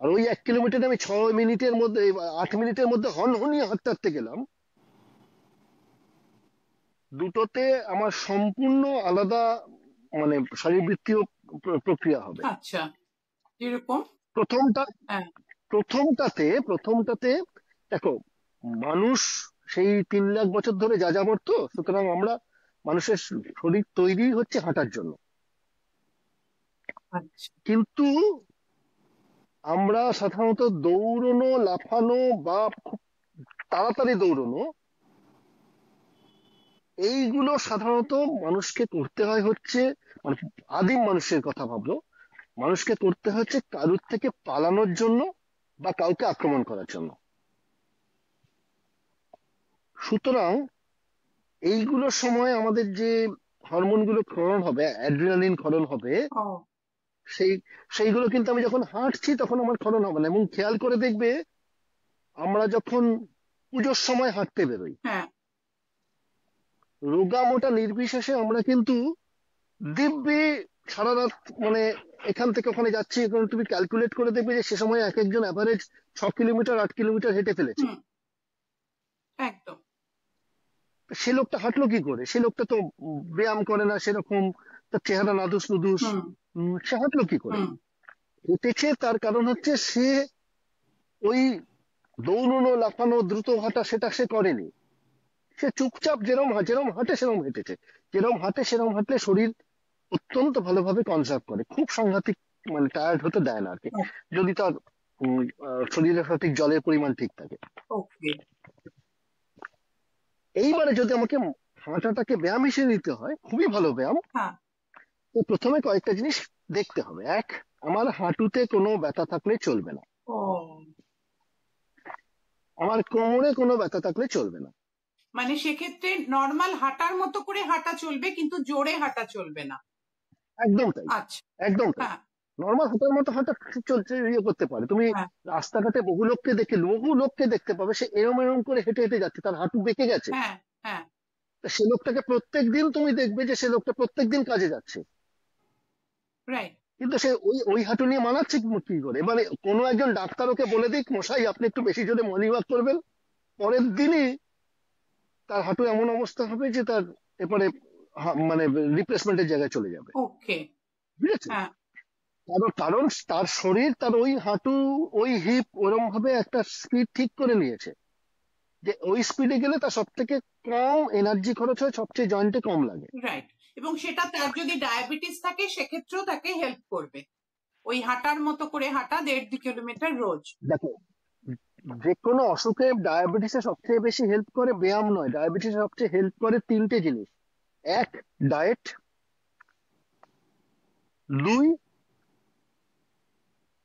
আর ওই 1 কিলোমিটার আমি 6 মিনিটের মধ্যে, 8 মিনিটের মধ্যে হনহনিয়ে হাঁটতে হাঁটতে গেলাম। দুটোতে আমার সম্পূর্ণ আলাদা মানে শারীরবৃত্তীয় প্রক্রিয়া হবে। আচ্ছা, এরকম। প্রথমটা হ্যাঁ। প্রথমটাতে দেখো, মানুষ সেই 3 লাখ বছর ধরে যাযাবর, তো সুতরাং আমরা, মানুষের শরীর তৈরি হচ্ছে হাঁটার জন্য। আচ্ছা। কিন্তু আমরা সাধারণত দৌড়নো, লাফানো বা খুব তাড়াতাড়ি দৌড়নো, এইগুলো সাধারণত মানুষকে করতে হয় হচ্ছে, মানে আদিম মানুষের কথা ভাবলো, মানুষকে করতে হচ্ছে কারুর থেকে পালানোর জন্য বা কাউকে আক্রমণ করার জন্য। সুতরাং এইগুলোর সময় আমাদের যে হরমোনগুলো ক্ষরণ হবে, অ্যাড্রিনালিন ক্ষরণ হবে, ও। সেই সেইগুলো কিন্তু আমি যখন হাঁটছি তখন আমার ক্ষরণ হবে না। এবং খেয়াল করে দেখবে, আমরা যখন পুজোর সময় হাঁটতে বেরোই, হ্যাঁ। রোগা মোটা নির্বিশেষে আমরা কিন্তু দিব্যি সারা রাত, মানে এখান থেকে ওখানে যাচ্ছি, এখন তুমি ক্যালকুলেট করে দেখবে যে সে সময় এক একজন অ্যাভারেজ 6 কিলোমিটার 8 কিলোমিটার হেঁটে ফেলেছে। হুম। একদম। সে লোকটা হাঁটলো কি করে? সে লোকটা তো ব্যায়াম করে না সেরকম, তার চেহারা নাদুস নুদুস, হুম। সে হাঁটলো কি করে? হুম। হেঁটেছে, তার কারণ হচ্ছে সে ওই দৌড়নো, লাফানো, দ্রুত হাঁটা সেটা সে করেনি। সে চুপচাপ যেরম যেরম হাঁটে সেরম হেঁটেছে। যেরম হাঁটে সেরম হাঁটলে শরীর অত্যন্ত ভালোভাবে কনজার্ভ করে, খুব সাংঘাতিক, মানে টায়ার্ড হতে দেয় না আর কি, যদি তার শরীরে সঠিক জলের পরিমাণ ঠিক থাকে। ওকে। এইবারে যদি আমাকে হাঁটাটাকে ব্যায়াম হিসেবে নিতে হয়, খুবই ভালো ব্যায়াম, হ্যাঁ। তো প্রথমে কয়েকটা জিনিস দেখতে হবে। এক, আমার হাঁটুতে কোনো ব্যথা থাকলে চলবে না, ও। আমার কোমরে কোনো ব্যথা থাকলে চলবে না। মানে সেক্ষেত্রে নর্মাল হাঁটার মতো করে হাঁটা চলবে, কিন্তু জোরে হাঁটা চলবে না। একদম তাই, আচ্ছা। একদম তাই। হ্যাঁ। নর্মাল হাঁটার মতো হাঁটা চলছে, ইয়ে করতে পারে। তুমি হ্যাঁ। রাস্তাঘাটে বহু লোককে দেখতে পাবে, সে এরম এরম করে হেঁটে হেঁটে যাচ্ছে, তার হাঁটু বেঁকে গেছে। হ্যাঁ। হ্যাঁ। তা সে লোকটাকে প্রত্যেক দিন তুমি দেখবে যে সে লোকটা প্রত্যেক দিন কাজে যাচ্ছে, রাইট। কিন্তু সে ওই ওই হাঁটু নিয়ে মানাচ্ছে কি করে? এবারে কোনো একজন ডাক্তার ওকে বলে দিক, মশাই আপনি একটু বেশি জোরে মর্নিং ওয়াক করবেন, পরের দিনই তার হাঁটু এমন অবস্থা হবে যে তার এরপরে মানে রিপ্লেসমেন্টের জায়গায় চলে যাবে। ওকে। বুঝেছো? হ্যাঁ। কারণ কারণ তার শরীর, তার ওই হাঁটু, ওই হিপ ওরম ভাবে একটা স্পিড ঠিক করে নিয়েছে যে ওই স্পিডে গেলে তার সব থেকে কম এনার্জি খরচ হয়, সবচেয়ে জয়েন্টে কম লাগে। রাইট। এবং সেটা তার যদি ডায়াবেটিস থাকে সেক্ষেত্রেও তাকে হেল্প করবে, ওই হাঁটার মতো করে হাঁটা 1.5-2 কিলোমিটার রোজ। দেখো, যে কোনো অসুখে ডায়াবেটিসে সবচেয়ে বেশি হেল্প করে ব্যায়াম নয়, ডায়াবেটিসে সবচেয়ে হেল্প করে 3টে জিনিস। এক, ডায়েট। 2,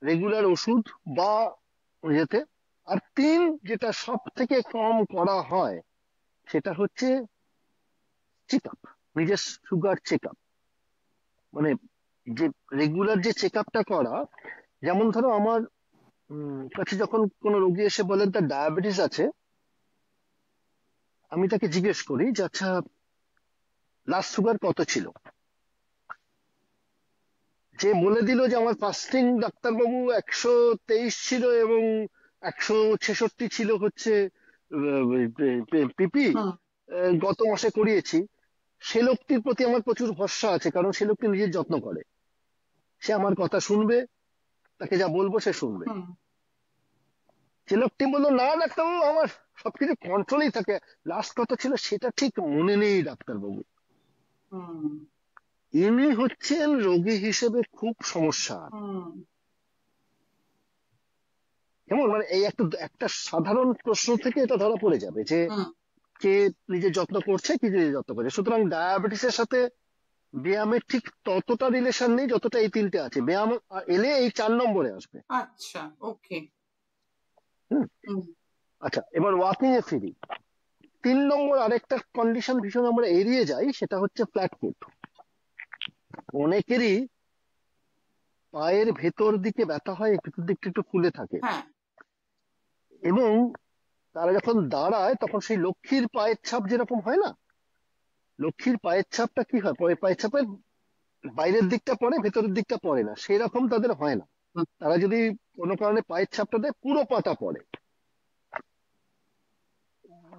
রেগুলার ওষুধ বা ইয়েতে। আর 3, যেটা সব থেকে কম করা হয়, সেটা হচ্ছে চেক আপ, নিজের সুগার চেক আপ। মানে যে রেগুলার যে চেক আপটা করা, যেমন ধরো আমার কাছে যখন কোনো রোগী এসে বলেন তার ডায়াবেটিস আছে, আমি তাকে জিজ্ঞেস করি যে আচ্ছা, লাস্ট সুগার কত ছিল? যে বলে দিল যে আমার ফাস্টিং ডাক্তারবাবু 123 ছিল এবং 166 ছিল হচ্ছে পিপি, হুম। গত মাসে করিয়েছি, সে লোকটির প্রতি আমার প্রচুর ভরসা আছে, কারণ সে লোকটি নিজের যত্ন করে, সে আমার কথা শুনবে, তাকে যা বলবো সে শুনবে। হুম যে লোকটি বললো না ডাক্তারবাবু আমার সবকিছু কন্ট্রোলেই থাকে, লাস্ট কথা ছিল সেটা ঠিক মনে নেই ডাক্তারবাবু, হুম ইনি হচ্ছেন রোগী হিসেবে খুব সমস্যা। হুম যেমন মানে এই একটা একটা সাধারণ প্রশ্ন থেকে এটা ধরা পড়ে যাবে যে হুম কে নিজের যত্ন করছে, কি নিজের যত্ন করছে। সুতরাং ডায়াবেটিসের সাথে ব্যায়ামের ঠিক ততটা রিলেশন নেই যতটা এই তিনটে আছে। ব্যায়াম এলে এই 4 নম্বরে আসবে। আচ্ছা ওকে হুম। হুম আচ্ছা, এবার ওয়াকিং এ ফিরি। 3 নম্বর আরেকটা কন্ডিশন ভীষণ আমরা এড়িয়ে যাই, সেটা হচ্ছে ফ্ল্যাট ফুট। অনেকেরই পায়ের ভেতর দিকে ব্যথা হয়, ভেতর দিকটা একটু ফুলে থাকে, হ্যাঁ এবং তারা যখন দাঁড়ায় তখন সেই লক্ষ্মীর পায়ের ছাপ যেরকম হয় না, লক্ষ্মীর পায়ের ছাপটা কি হয়, পায়ের ছাপের বাইরের দিকটা পড়ে, ভেতরের দিকটা পড়ে না, সেরকম তাদের হয় না। হুম, তারা যদি কোনো কারণে পায়ের ছাপটা দেয়, পুরো পাটা পড়ে,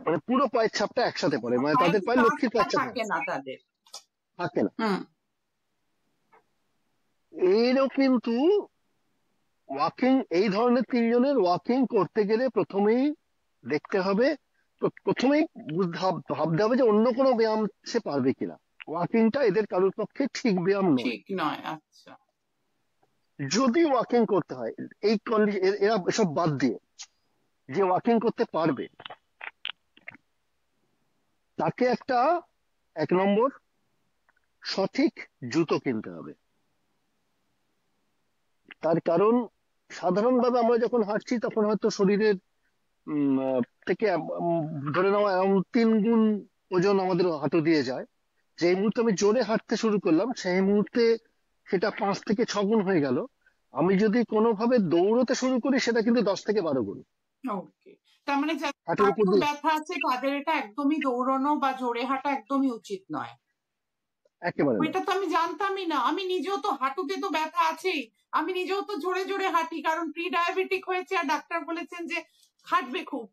মানে পুরো পায়ের ছাপটা একসাথে পড়ে, মানে পায়ের তাদের পায়ে লক্ষ্মীর ছাপটা পায়ের ছাপ থাকে না তাদের। থাকে না। হুম এরও কিন্তু ওয়াকিং, এই ধরনের 3 জনের ওয়াকিং করতে গেলে প্রথমেই দেখতে হবে, প্রথমেই ভাবতে হবে যে অন্য কোনো ব্যায়াম সে পারবে কিনা। ওয়াকিংটা এদের কারোর পক্ষে ঠিক ব্যায়াম নয়। ঠিক নয়। আচ্ছা যদি ওয়াকিং করতে হয়, এই কন্ডিশন, এরা এসব বাদ দিয়ে যে ওয়াকিং করতে পারবে, তাকে একটা 1 নম্বর সঠিক জুতো কিনতে হবে। তার কারণ সাধারণভাবে আমরা যখন হাঁটছি তখন হয়তো শরীরের থেকে ধরে নেওয়া এরকম 3 গুণ ওজন আমাদের হাঁটু দিয়ে যায়। যে মুহূর্তে আমি জোরে হাঁটতে শুরু করলাম, সেই মুহূর্তে সেটা 5 থেকে 6 গুণ হয়ে গেল। আমি যদি কোনোভাবে দৌড়তে শুরু করি, সেটা কিন্তু 10 থেকে 12 গুণ ওকে, তার মানে যাদের হাঁটুর উপর হাঁটুর দিয়ে। ব্যথা আছে তাদের এটা একদমই দৌড়ানো বা জোরে হাঁটা একদমই উচিত নয়। একেবারে নয়। ওইটা তো আমি জানতামই না। আমি নিজেও তো হাঁটুতে তো ব্যথা আছেই, আমি নিজেও তো জোরে জোরে হাঁটি, কারণ প্রি ডায়াবেটিক হয়েছে আর ডাক্তার বলেছেন যে হাঁটবে খুব।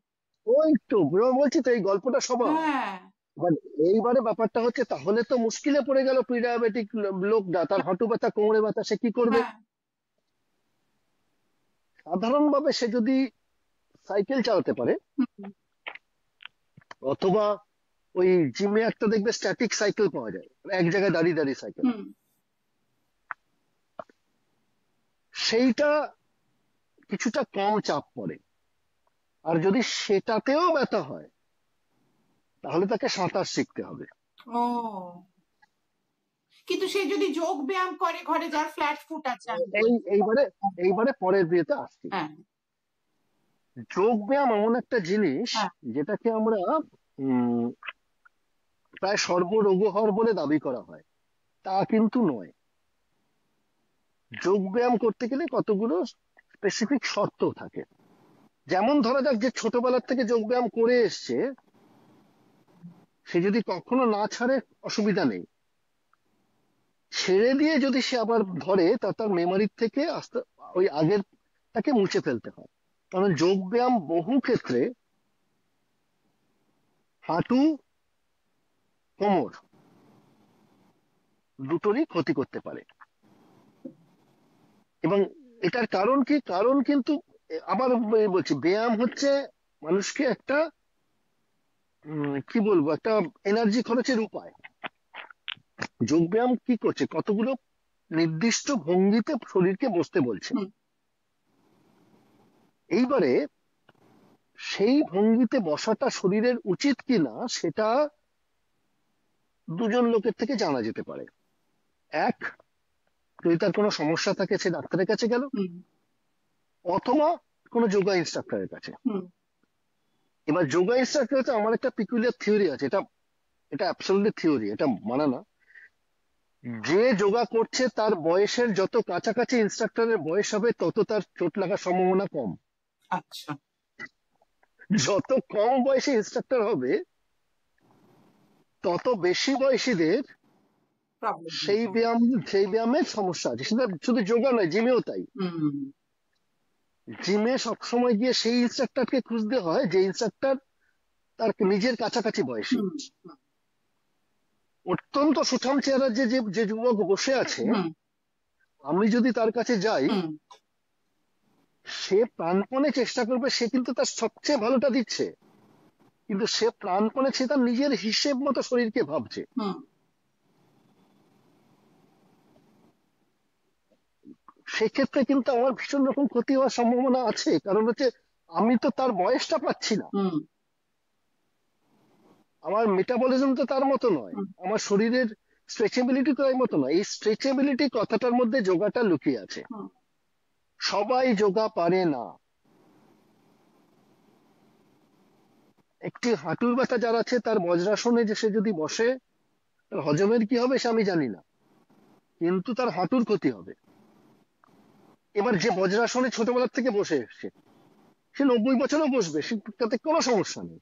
ওই তো বলছি তো, এই গল্পটা সবার। হ্যাঁ এবার এইবারে ব্যাপারটা হচ্ছে, তাহলে তো মুশকিলে পড়ে গেল প্রি ডায়াবেটিক লোকটা, তার হাঁটু ব্যথা কোমরে ব্যথা, সে কি করবে? হ্যাঁ সাধারণভাবে সে যদি সাইকেল চালাতে পারে, হুম অথবা ওই জিমে একটা দেখবে স্ট্যাটিক সাইকেল পাওয়া যায়, এক জায়গায় দাঁড়িয়ে দাঁড়িয়ে সাইকেল, হুম সেইটা কিছুটা কম চাপ পড়ে। আর যদি সেটাতেও ব্যথা হয়, তাহলে তাকে সাঁতার শিখতে হবে। ও, কিন্তু সে যদি যোগ ব্যায়াম করে ঘরে, যার ফ্ল্যাট ফুট আছে আমি এই বলছি। এইবারে এইবারে পরের বিয়েতে আসছি। হ্যাঁ যোগ ব্যায়াম এমন একটা জিনিস হ্যাঁ যেটাকে আমরা উম প্রায় সর্বরোগহর বলে দাবি করা হয়, তা কিন্তু নয়। যোগ ব্যায়াম করতে গেলে কতগুলো স্পেসিফিক শর্ত থাকে। যেমন ধরা যাক, যে ছোটবেলার থেকে যোগ ব্যায়াম করে এসছে, সে যদি কখনো না ছাড়ে অসুবিধা নেই। ছেড়ে দিয়ে যদি সে আবার ধরে, তার মেমোরির থেকে আস্তে ওই আগের তাকে মুছে ফেলতে হয়। কারণ যোগ ব্যায়াম বহু ক্ষেত্রে হাঁটু, কোমর দুটোরই ক্ষতি করতে পারে। এবং এটার কারণ কি, কারণ কিন্তু আবার বলছি, ব্যায়াম হচ্ছে মানুষকে একটা কি বলবো, একটা এনার্জি খরচের উপায়। যোগ ব্যায়াম কি করছে, কতগুলো নির্দিষ্ট ভঙ্গিতে শরীরকে বসতে বলছে। হুম এইবারে সেই ভঙ্গিতে বসাটা শরীরের উচিত কিনা, সেটা 2 জন লোকের থেকে জানা যেতে পারে। এক, যদি তার কোনো সমস্যা থাকে, সে ডাক্তারের কাছে গেল, হুম অথবা কোনো যোগা ইনস্ট্রাক্টরের কাছে। হুম এবার যোগা ইনস্ট্রাক্টর হচ্ছে, আমার একটা পিকুলিয়ার থিওরি আছে, এটা এটা অ্যাবসলিউটলি থিওরি, এটা মানা না। যে যোগা করছে তার বয়সের যত কাছাকাছি ইনস্ট্রাক্টরের বয়স হবে, তত তার চোট লাগার সম্ভাবনা কম। আচ্ছা যত কম বয়সে ইনস্ট্রাক্টর হবে, তত বেশি বয়সীদের প্রবলেম। সেই ব্যায়াম, সেই ব্যায়ামের সমস্যা আছে। সেটা শুধু যোগা নয়, জিমেও তাই। হুম জিমে সবসময় গিয়ে সেই ইনস্ট্রাক্টরকে খুঁজতে হয় যে ইনস্ট্রাক্টর তার নিজের কাছাকাছি বয়সী। হুম অত্যন্ত সুঠাম চেহারার যে যে যে যুবক বসে আছে, হুম আমি যদি তার কাছে যাই, হুম সে প্রাণপণে চেষ্টা করবে, সে কিন্তু তার সবচেয়ে ভালোটা দিচ্ছে, কিন্তু সে প্রাণপণে সে তার নিজের হিসেব মতো শরীরকে ভাবছে। হুম সেক্ষেত্রে কিন্তু আমার ভীষণ রকম ক্ষতি হওয়ার সম্ভাবনা আছে, কারণ হচ্ছে আমি তো তার বয়সটা পাচ্ছি না, হুম আমার মেটাবলিজম তো তার মতো নয়, হুম আমার শরীরের স্ট্রেচেবিলিটি তো তার মতো নয়। এই স্ট্রেচেবিলিটি কথাটার মধ্যে যোগাটা লুকিয়ে আছে। হুম সবাই যোগা পারে না। একটি হাঁটুর ব্যথা যার আছে, তার বজ্রাসনে যে সে যদি বসে, তার হজমের কি হবে সে আমি জানি না, কিন্তু তার হাঁটুর ক্ষতি হবে। এবার যে বজ্রাসনে ছোটবেলার থেকে বসে এসছে, সে 90 বছরও বসবে, তাতে কোনো সমস্যা নেই।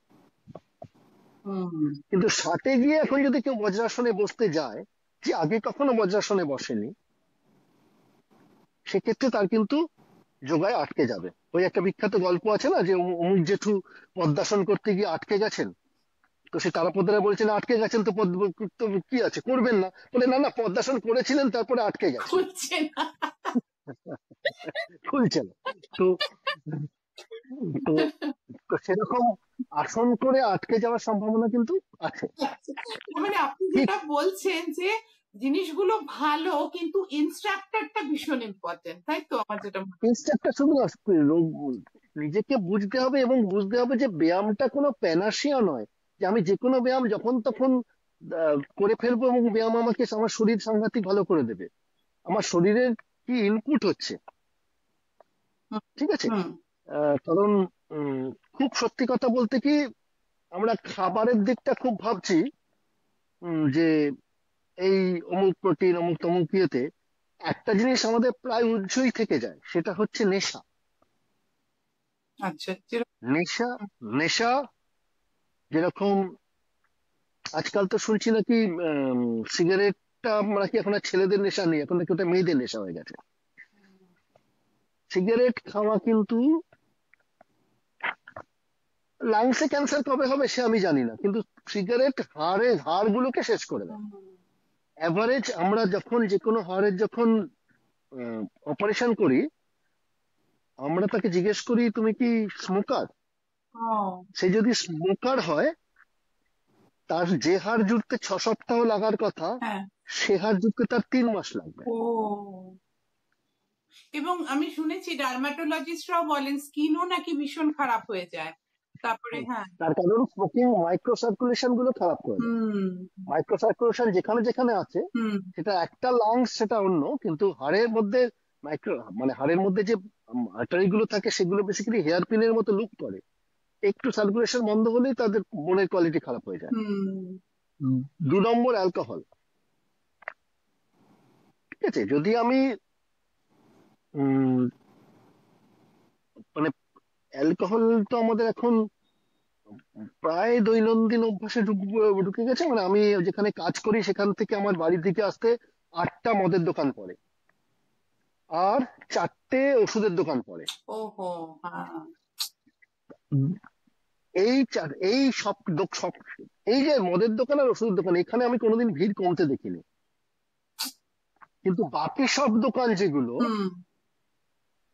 হুম কিন্তু 60-এ গিয়ে এখন যদি কেউ বজ্রাসনে বসতে যায়, যে আগে কখনো বজ্রাসনে বসেনি, সেক্ষেত্রে তার কিন্তু যোগায় আটকে যাবে। ওই একটা বিখ্যাত গল্প আছে না, যে অমুক জেঠু পদ্মাসন করতে গিয়ে আটকে গেছেন, তো সে তারাপদরা বলছেন আটকে গেছেন তো তো কি আছে, করবেন না? বলে না না, পদ্মাসন করেছিলেন তারপরে আটকে গেছেন, খুলছে না। খুলছে না। তো তো তো সেরকম আসন করে আটকে যাওয়ার সম্ভাবনা কিন্তু আছে। আচ্ছা, মানে আপনি ঠিক। যেটা বলছেন যে জিনিসগুলো ভালো, কিন্তু ইনস্ট্রাক্টরটা ভীষণ ইম্পর্টেন্ট, তাই তো? আমার যেটা মনে ইনস্ট্রাক্টর শুধু না, নিজেকে বুঝতে হবে, এবং বুঝতে হবে যে ব্যায়ামটা কোনো প্যানাসিয়া নয়, যে আমি যে কোনো ব্যায়াম যখন তখন করে ফেলবো এবং ব্যায়াম আমাকে আমার শরীর সাংঘাতিক ভালো করে দেবে। আমার শরীরের কি ইনপুট হচ্ছে, হয়। ঠিক আছে? হুম কারণ উম, খুব সত্যি কথা বলতে কি, আমরা খাবারের দিকটা খুব ভাবছি, যে এই অমুক প্রোটিন অমুক তমুক ইয়েতে একটা জিনিস আমাদের প্রায় উজ্জ্বলই থেকে যায়, সেটা হচ্ছে নেশা। আচ্ছা, নেশা, নেশা যেরকম আজকাল তো শুনছি নাকি সিগারেটটা নাকি এখন আর ছেলেদের নেশা নেই, এখন নাকি ওটা মেয়েদের নেশা হয়ে গেছে। সিগারেট খাওয়া কিন্তু লাংসে ক্যান্সার কবে হবে সে আমি জানি না, কিন্তু সিগারেট হাড়গুলোকে শেষ করে দেয়। অ্যাভারেজ আমরা যখন যে কোনো হাড়ের যখন অপারেশন করি, আমরা তাকে জিজ্ঞেস করি তুমি কি স্মোকার? ও সে যদি স্মোকার হয়, তার যে হাড় জুড়তে 6 সপ্তাহ লাগার কথা, হ্যাঁ। সে হাড় জুড়তে তার 3 মাস লাগবে। ও, এবং আমি শুনেছি ডার্মাটোলজিস্টরাও বলেন স্কিনও নাকি ভীষণ খারাপ হয়ে যায় তারপরে। হ্যাঁ। তার কারণ স্মোকিং মাইক্রো সার্কুলেশন গুলো খারাপ করে দেয়। হুম মাইক্রো সার্কুলেশন যেখানে যেখানে আছে, হুম সেটা একটা লাংস সেটা অন্য, কিন্তু হাড়ের মধ্যে মাইক্রো মানে হাড়ের মধ্যে যে আর্টারি গুলো থাকে, সেগুলো বেসিক্যালি হেয়ার পিনের মতো লুক করে। একটু সার্কুলেশন বন্ধ হলেই তাদের মনের কোয়ালিটি খারাপ হয়ে যায়। হুম 2 নম্বর অ্যালকোহল। ঠিক আছে, যদি আমি উম, মানে অ্যালকোহল তো আমাদের এখন প্রায় দৈনন্দিন অভ্যাসে ঢুকে গেছে। মানে আমি যেখানে কাজ করি সেখান থেকে আমার বাড়ির দিকে আসতে 8টা মদের দোকান পড়ে, আর 4টে ওষুধের দোকান পড়ে। ওহো, হ্যাঁ। এই সব সব এই যে মদের দোকান আর ওষুধের দোকান, এখানে আমি কোনোদিন ভিড় কমতে দেখিনি, কিন্তু বাকি সব দোকান যেগুলো, হুম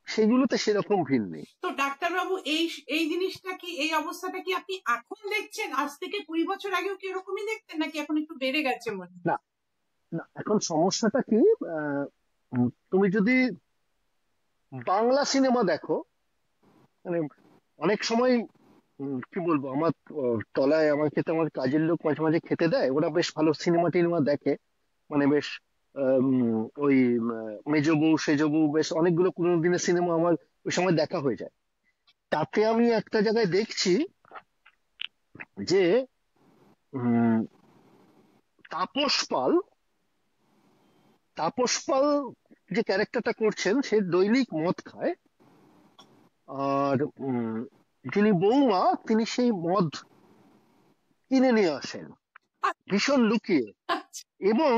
সেগুলোতে সেরকম ভিড় নেই। তো ডাক্তারবাবু, এই এই জিনিসটা কি, এই অবস্থাটা কি আপনি এখন দেখছেন? আজ থেকে 20 বছর আগেও কি এরকমই দেখতেন, নাকি এখন একটু বেড়ে গেছে মনে হয়? না, না, এখন সমস্যাটা কি, তুমি যদি বাংলা সিনেমা দেখো, মানে অনেক সময় কি বলবো, আমার তলায় আমার খেতে আমার কাজের লোক মাঝে মাঝে খেতে দেয়, ওরা বেশ ভালো সিনেমা টিনেমা দেখে, মানে বেশ ওই মেজ বউ সেজ বউ বেশ অনেকগুলো পুরোনো দিনের সিনেমা আমার ওই সময় দেখা হয়ে যায়। তাতে আমি একটা জায়গায় দেখছি যে উম, তাপস পাল তাপস পাল যে ক্যারেক্টারটা করছেন, সে দৈনিক মদ খায়, আর যিনি বৌমা, তিনি সেই মদ কিনে নিয়ে আসেন ভীষণ লুকিয়ে, আচ্ছা। এবং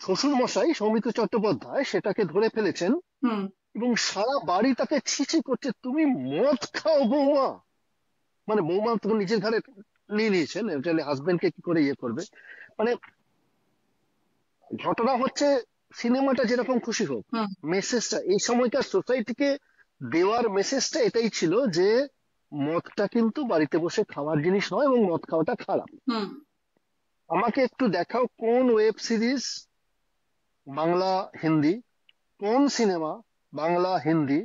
শ্বশুর মশাই সৌমিত্র চট্টোপাধ্যায় সেটাকে ধরে ফেলেছেন, হুম এবং সারা বাড়ি তাকে ছিছি করছে, তুমি মদ খাও বৌমা। মানে বৌমা তখন নিজের ঘরে নিয়ে নিয়েছেন, হাজবেন্ডকে কি করে ইয়ে করবে, মানে ঘটনা হচ্ছে সিনেমাটা যেরকম খুশি হোক, হুম মেসেজটা এই সময়কার সোসাইটিকে দেওয়ার মেসেজটা এটাই ছিল যে মদটা কিন্তু বাড়িতে বসে খাওয়ার জিনিস নয় এবং মদ খাওয়াটা খারাপ। হুম আমাকে একটু দেখাও কোন ওয়েব সিরিজ, বাংলা হিন্দি, কোন সিনেমা বাংলা হিন্দি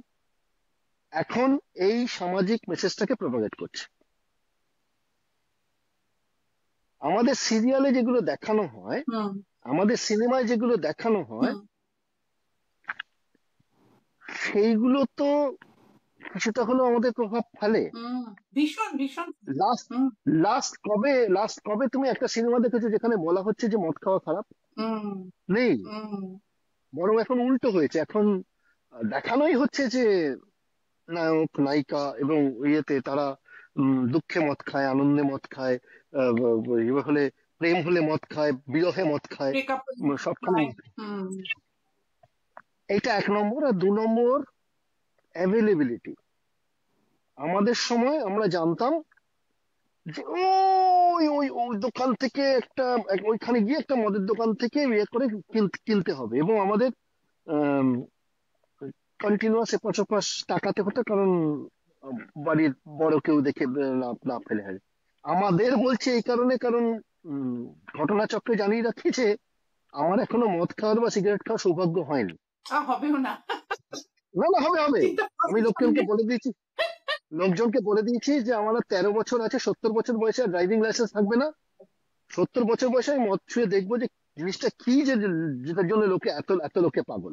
এখন এই সামাজিক মেসেজটাকে প্রপাগেট করছে। আমাদের সিরিয়ালে যেগুলো দেখানো হয়, হুম আমাদের সিনেমায় যেগুলো দেখানো হয়, হুম সেইগুলো তো কিছুটা হলেও আমাদের প্রভাব ফেলে। হুম ভীষণ ভীষণ। লাস্ট হুম লাস্ট কবে তুমি একটা সিনেমা দেখেছো যেখানে বলা হচ্ছে যে মদ খাওয়া খারাপ? হুম নেই। হুম বরং এখন উল্টো হয়েছে, এখন দেখানোই হচ্ছে যে নায়ক নায়িকা এবং ইয়েতে তারা দুঃখে মদ খায়, আনন্দে মদ খায়, ইয়ে হলে প্রেম হলে মদ খায়, বিরহে মদ খায়, ব্রেকআপ। সবখানে মদ খায়। হুম এইটা এক নম্বর। আর দু নম্বর, অ্যাভেলেবিলিটি। আমাদের সময় আমরা জানতাম যে ওই ওই ওই দোকান থেকে একটা ওইখানে গিয়ে একটা মদের দোকান থেকে ইয়ে করে কিনতে হবে, এবং আমাদের কন্টিনিউয়াস এপাশ ওপাশ তাকাতে হতো, কারণ আহ, বাড়ির বড় কেউ দেখে না না ফেলে হয়। আমাদের বলছে এই কারণে, কারণ উম, ঘটনাচক্রে জানিয়ে রাখি যে আমার এখনো মদ খাওয়ার বা সিগারেট খাওয়ার সৌভাগ্য হয়নি। হবেও না। না না, হবে হবে। চিন্তা আমি করছি লোকজনকে সামনে। বলে দিয়েছি, লোকজনকে বলে দিয়েছি যে আমার আর 13 বছর আছে, 70 বছর বয়সে ড্রাইভিং লাইসেন্স থাকবে না। 70 বছর বয়সে আমি মদ ছুঁয়ে দেখবো যে জিনিসটা কি, যে যেটার জন্য লোকে এত এত লোকে পাগল।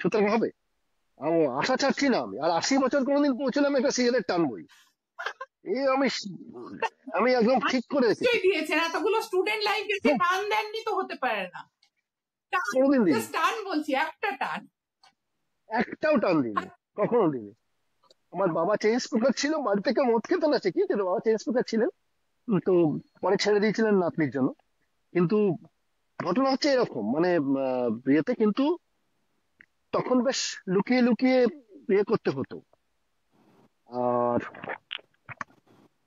সুতরাং হবে। আমি আশা ছাড়ছি না আমি, আর 80 বছর কোনোদিন পৌঁছলে আমি একটা সিগারেট টানবই। এই আমি একদম ঠিক করে রেখেছি। নিশ্চয়ই দিয়েছেন, এতগুলো স্টুডেন্ট লাইফ গেছে, না, টান দেননি তো হতে পারে না। টান, কোনোদিন দিইনি, জাস্ট টান বলছি, একটা টান। একটাও টান দিইনি, কখনো দিইনি। আমার বাবা চেইন স্মোকার ছিল, বাড়ি থেকে মদ খেতে না শিখিয়েছিল, বাবা চেইন স্মোকার ছিলেন। তো পরে ছেড়ে দিয়েছিলেন নাতনির জন্য। কিন্তু ঘটনা হচ্ছে এরকম, মানে বিয়েতে কিন্তু তখন বেশ লুকিয়ে লুকিয়ে বিয়ে করতে হতো। আর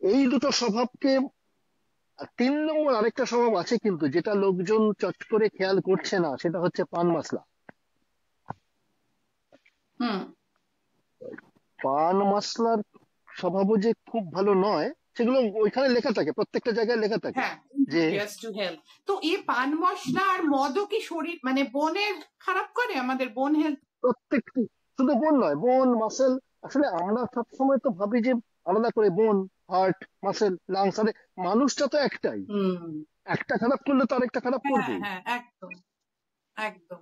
এই দুটো স্বভাবকে, আর 3 নম্বর আরেকটা স্বভাব আছে কিন্তু, যেটা লোকজন চট করে খেয়াল করছে না, সেটা হচ্ছে পান মশলা। হুম পান মশলার স্বভাবও যে খুব ভালো নয়, সেগুলো ওইখানে লেখা থাকে, প্রত্যেকটা জায়গায় লেখা থাকে হ্যাঁ, যে জাস্ট টু হেল্প। তো এই পান মশলা আর মদও কি শরীর মানে বোনের খারাপ করে, আমাদের বোন হেলথ? প্রত্যেকটি, শুধু বোন নয়, বোন মাসেল। আসলে আমরা সবসময় তো ভাবি যে আলাদা করে বোন, হার্ট, মাসেল, লাংস। আরে মানুষটা তো একটাই, হুম একটা খারাপ করলে তো আরেকটা খারাপ হ্যাঁ করবেই। হ্যাঁ একদম একদম।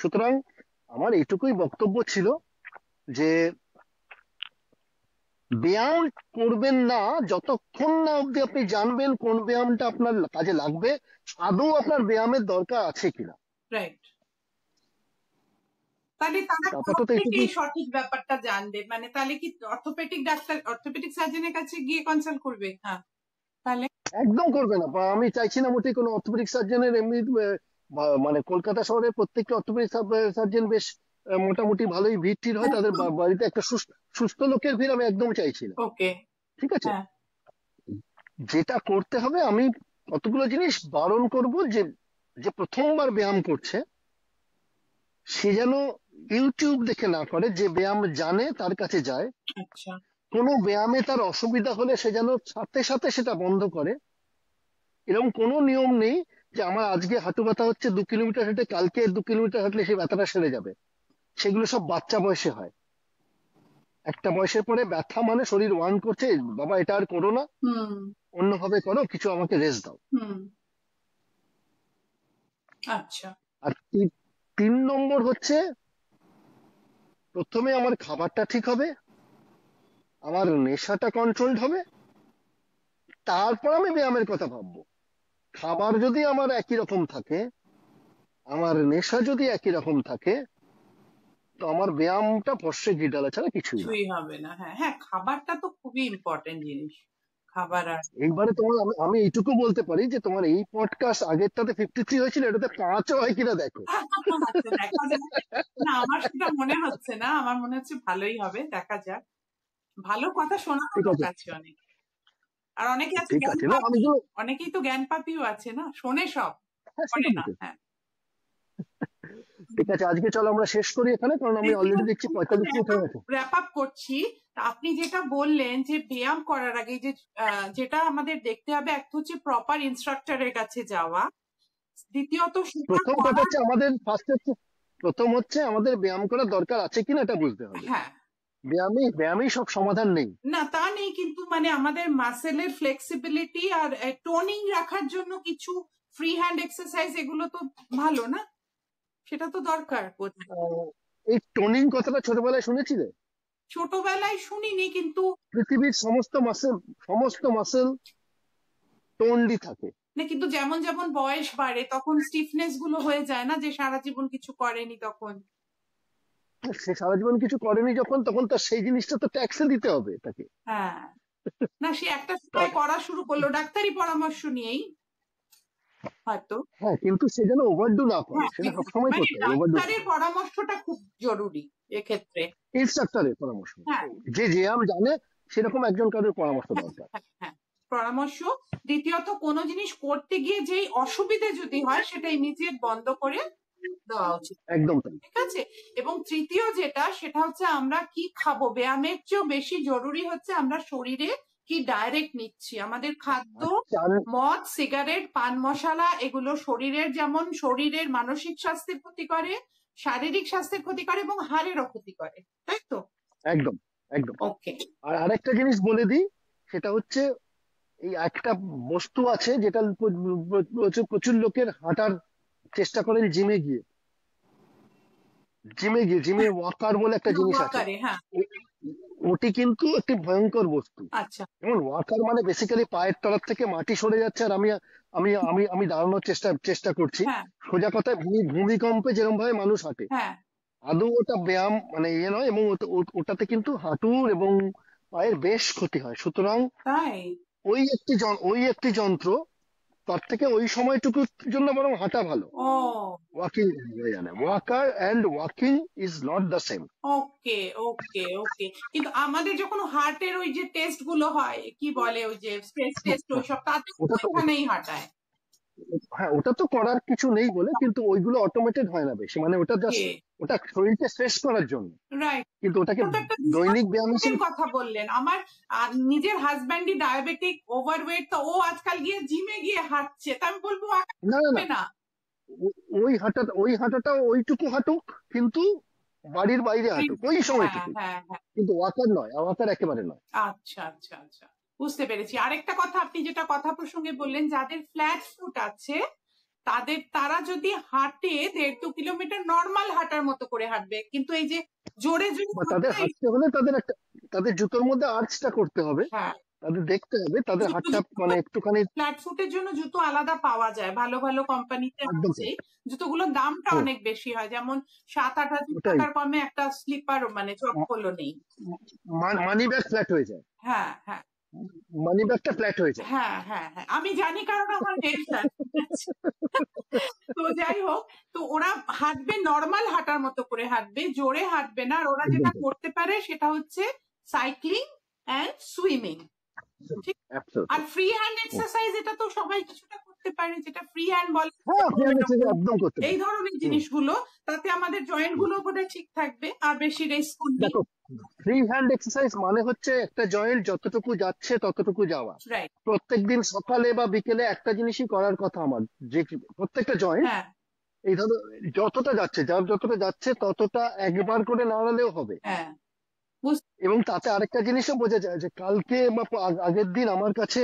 সুতরাং আমার এইটুকুই বক্তব্য ছিল যে ব্যায়াম করবেন না যতক্ষণ না অব্দি আপনি জানবেন কোন ব্যায়ামটা আপনার কাজে লাগবে, আদৌ আপনার ব্যায়ামের দরকার আছে কিনা। রাইট। তাহলে তারা আপাতত কোথা থেকে এইটুকুই। এই সঠিক ব্যাপারটা জানবে, মানে তাহলে কি অর্থোপেডিক ডাক্তার, অর্থোপেডিক সার্জনের কাছে গিয়ে কনসাল্ট করবে? হ্যাঁ তাহলে। একদম করবে না, বা আমি চাইছি না মোটেই কোনো অর্থোপেডিক সার্জনের এমনি মানে কলকাতা শহরের প্রত্যেকটা অর্থোপেডিক সার্জন বেশ মোটামুটি ভালোই ভিড় টির হয়, তাদের বাড়িতে একটা সুস্থ সুস্থ লোকের ভিড় আমি একদম চাইছি না। ওকে। ঠিক আছে, হ্যাঁ যেটা করতে হবে আমি কতগুলো জিনিস বারণ করব, যে যে প্রথমবার ব্যায়াম করছে সে যেন ইউটিউব দেখে না করে, যে ব্যায়াম জানে তার কাছে যায়। আচ্ছা। কোনো ব্যায়ামে তার অসুবিধা হলে সে যেন সাথে সাথে সেটা বন্ধ করে। এরকম কোনো নিয়ম নেই যে আমার আজকে হাঁটু ব্যথা হচ্ছে, 2 কিলোমিটার হেঁটে কালকে 2 কিলোমিটার হাঁটলে সেই ব্যথাটা সেরে যাবে। সেগুলো সব বাচ্চা বয়সে হয়। একটা বয়সের পরে ব্যথা মানে শরীর ওয়ার্ন করছে, বাবা এটা আর করো না, হুম অন্যভাবে করো, কিছু আমাকে রেস্ট দাও। হুম। আচ্ছা। আর 3 নম্বর হচ্ছে, প্রথমে আমার খাবারটা ঠিক হবে, আমার নেশাটা কন্ট্রোলড হবে, তারপর আমি ব্যায়ামের কথা ভাববো। খাবার যদি আমার একই রকম থাকে, আমার নেশা যদি একই রকম থাকে, তো আমার ব্যায়ামটা ভস্যে ঘি ঢালা ছাড়া কিছুই না। কিছুই হবে না। হ্যাঁ হ্যাঁ, খাবারটা তো খুবই ইম্পর্টেন্ট জিনিস, খাবার আর। এইবারে তোমার আমি এইটুকু বলতে পারি যে তোমার এই পডকাস্ট আগেরটাতে 53 হয়েছিল, এটাতে 5ও হয় কিনা দেখো। আচ্ছা দেখা যাক। না আমার সেটা মনে হচ্ছে না, আমার মনে হচ্ছে ভালোই হবে, দেখা যাক। ভালো কথা শোনারও ঠিক লোক আছে, আছে অনেক। আর অনেকে আছে ঠিক জ্ঞান আছে। না আমি পাপি, তো অনেকেই তো জ্ঞান পাপিও আছে না, শোনে সব। হ্যাঁ করে সেটা না। বটে। হ্যাঁ, ঠিক আছে, আজকে চলো আমরা শেষ করি এখানে, কারণ আমি অলরেডি দেখছি 45 মিনিট হয়ে গেছে। র্যাপ আপ করছি। আপনি যেটা বললেন যে ব্যায়াম করার আগে যে যেটা আমাদের দেখতে হবে, একটা হচ্ছে প্রপার ইনস্ট্রাক্টরের কাছে যাওয়া, দ্বিতীয়ত সেটা প্রথম কথা করার। হচ্ছে আমাদের প্রথম হচ্ছে আমাদের ব্যায়াম করার দরকার আছে কিনা এটা বুঝতে হবে। হ্যাঁ, ব্যায়ামই সব সমাধান নেই। না তা নেই, কিন্তু মানে আমাদের মাসেলের ফ্লেক্সিবিলিটি আর টোনিং রাখার জন্য কিছু ফ্রি হ্যান্ড এক্সারসাইজ, এগুলো তো ভালো না, সেটা তো দরকার। এই টোনিং কথাটা ছোটবেলায় শুনেছিলে? ছোটবেলায় শুনিনি, কিন্তু পৃথিবীর সমস্ত মাসেল টোনলি থাকে। না, কিন্তু যেমন যেমন বয়স বাড়ে তখন স্টিফনেস গুলো হয়ে যায় না, যে সারা জীবন কিছু করেনি তখন। সে সারা জীবন কিছু করেনি যখন, তখন তার সেই জিনিসটা তো ট্যাক্সে দিতে হবে তাকে। হ্যাঁ, না সে একটা সময় করা শুরু করলো ডাক্তারি পরামর্শ নিয়েই হয়তো। হ্যাঁ, কিন্তু সে যেন ওভারডু না করে, হ্যাঁ, সেটা সবসময় মানে করতে হবে, ওভারডু না। ডাক্তারের পরামর্শটা খুব জরুরি এক্ষেত্রে। ইনস্ট্রাক্টরের পরামর্শ, হ্যাঁ, যে ব্যায়াম জানে সেরকম একজন কারোর পরামর্শ দরকার। হ্যাঁ, হ্যাঁ, পরামর্শ। দ্বিতীয়ত কোনো জিনিস করতে গিয়ে যেই অসুবিধে যদি হয় সেটা ইমিডিয়েট বন্ধ করে দেওয়া উচিত। একদম তাই। ঠিক আছে। এবং তৃতীয় যেটা, সেটা হচ্ছে আমরা কি খাবো। ব্যায়ামের চেয়েও বেশি জরুরি হচ্ছে আমরা শরীরে কি ডাইরেক্ট নিচ্ছি। আমাদের খাদ্য, মদ, সিগারেট, পান মশলা, এগুলো শরীরের যেমন শরীরের মানসিক স্বাস্থ্যের ক্ষতি করে, শারীরিক স্বাস্থ্যের ক্ষতি করে এবং হাড়েরও ক্ষতি করে, তাই তো? একদম একদম। ওকে। আর আরেকটা জিনিস বলে দিই, সেটা হচ্ছে এই একটা বস্তু আছে যেটা প্রচুর লোকের হাঁটার চেষ্টা করেন জিমে ওয়াকার বলে একটা জিনিস আছে। হ্যাঁ, ওটি কিন্তু একটি ভয়ঙ্কর বস্তু। আচ্ছা, যেমন ওয়াকার মানে বেসিক্যালি পায়ের তলার থেকে মাটি সরে যাচ্ছে, আর আমি আমি আমি আমি দাঁড়ানোর চেষ্টা করছি। হ্যাঁ, সোজা কথায় ভূমিকম্পে যেরকম ভাবে মানুষ হাঁটে, হ্যাঁ, আদৌ ওটা ব্যায়াম মানে ইয়ে নয়, এবং ওটাতে কিন্তু হাঁটুর এবং পায়ের বেশ ক্ষতি হয়। সুতরাং তাই। ওই একটি যন্ত্র, তার থেকে ওই সময়টুকুর জন্য বরং হাঁটা ভালো। ও, ওয়াকিং হয়ে জানে, walker and walking is not the same. Okay, okay, okay. কিন্তু আমাদের যখন হার্টের ওই যে টেস্ট গুলো হয়, কি বলে ওই যে স্ট্রেস টেস্ট, ওইসব তাতে ওইখানেই হাঁটায়। হ্যাঁ, ওটা তো করার কিছু নেই বলে, কিন্তু ওইগুলো অটোমেটেড হয় না বেশি, মানে ওটা জাস্ট ওটা শরীরকে স্ট্রেস করার জন্য। রাইট। কিন্তু ওটাকে দৈনিক ব্যায়াম হিসেবে কথা বললেন, আমার নিজের হাজব্যান্ডই ডায়াবেটিক, ওভারওয়েট, তো ও আজকাল গিয়ে জিমে গিয়ে হাঁটছে, তা আমি বলবো না না না, ওই হাঁটাটা ওইটুকু হাঁটুক, কিন্তু বাড়ির বাইরে হাঁটুক ওই সময়টুকু, কিন্তু ওয়াকার নয়, ওয়াকার একেবারে নয়। আচ্ছা, আচ্ছা, আচ্ছা, বুঝতে পেরেছি। আরেকটা কথা, আপনি যেটা কথা প্রসঙ্গে বললেন, যাদের ফ্ল্যাট ফুট আছে তারা যদি হাঁটে 1.5-2 কিলোমিটার নর্মাল হাঁটার মতো করে হাঁটবে, কিন্তু এই যে জোরে জোরে তাদের হাঁটতে হলে তাদের জুতোর মধ্যে আর্চটা করতে হবে। হ্যাঁ, তাদের দেখতে হবে তাদের হাতটা মানে একটুখানি। ফ্ল্যাট ফুটের জন্য জুতো আলাদা পাওয়া যায়, ভালো ভালো কোম্পানিতে আছে। জুতোগুলোর দামটা অনেক বেশি হয়, যেমন 7-8 টাকার কমে একটা স্লিপার মানে চপ্পলও নেই। মানি ব্যাগ ফ্ল্যাট হয়ে যায়। হ্যাঁ, হ্যাঁ, মানি ব্যাগটা ফ্ল্যাট হয়ে যায়। হ্যাঁ, হ্যাঁ, হ্যাঁ, আমি জানি, কারণ আমার তো যাই হোক, তো ওরা হাঁটবে নর্মাল হাঁটার মতো করে হাঁটবে, জোরে হাঁটবে না। আর ওরা যেটা করতে পারে সেটা হচ্ছে সাইক্লিং এন্ড সুইমিং। আর ফ্রি হ্যান্ড এক্সারসাইজ, এটা তো সবাই কিছুটা করতে পারে, যেটা ফ্রি হ্যান্ড বলে, এই ধরনের জিনিসগুলো, তাতে আমাদের জয়েন্ট গুলো বোধহয় ঠিক থাকবে আর বেশি রেস্ট করবে। ফ্রি হ্যান্ড এক্সারসাইজ মানে হচ্ছে একটা জয়েন্ট যতটুকু যাচ্ছে ততটুকু যাওয়া। প্রত্যেকদিন সকালে বা বিকেলে একটা জিনিসই করার কথা আমার, যে প্রত্যেকটা জয়েন্ট এই ধরো যতটা যাচ্ছে ততটা একবার করে নাড়ালেও হবে। এবং তাতে আরেকটা জিনিসও বোঝা যায় যে কালকে বা আগের দিন আমার কাছে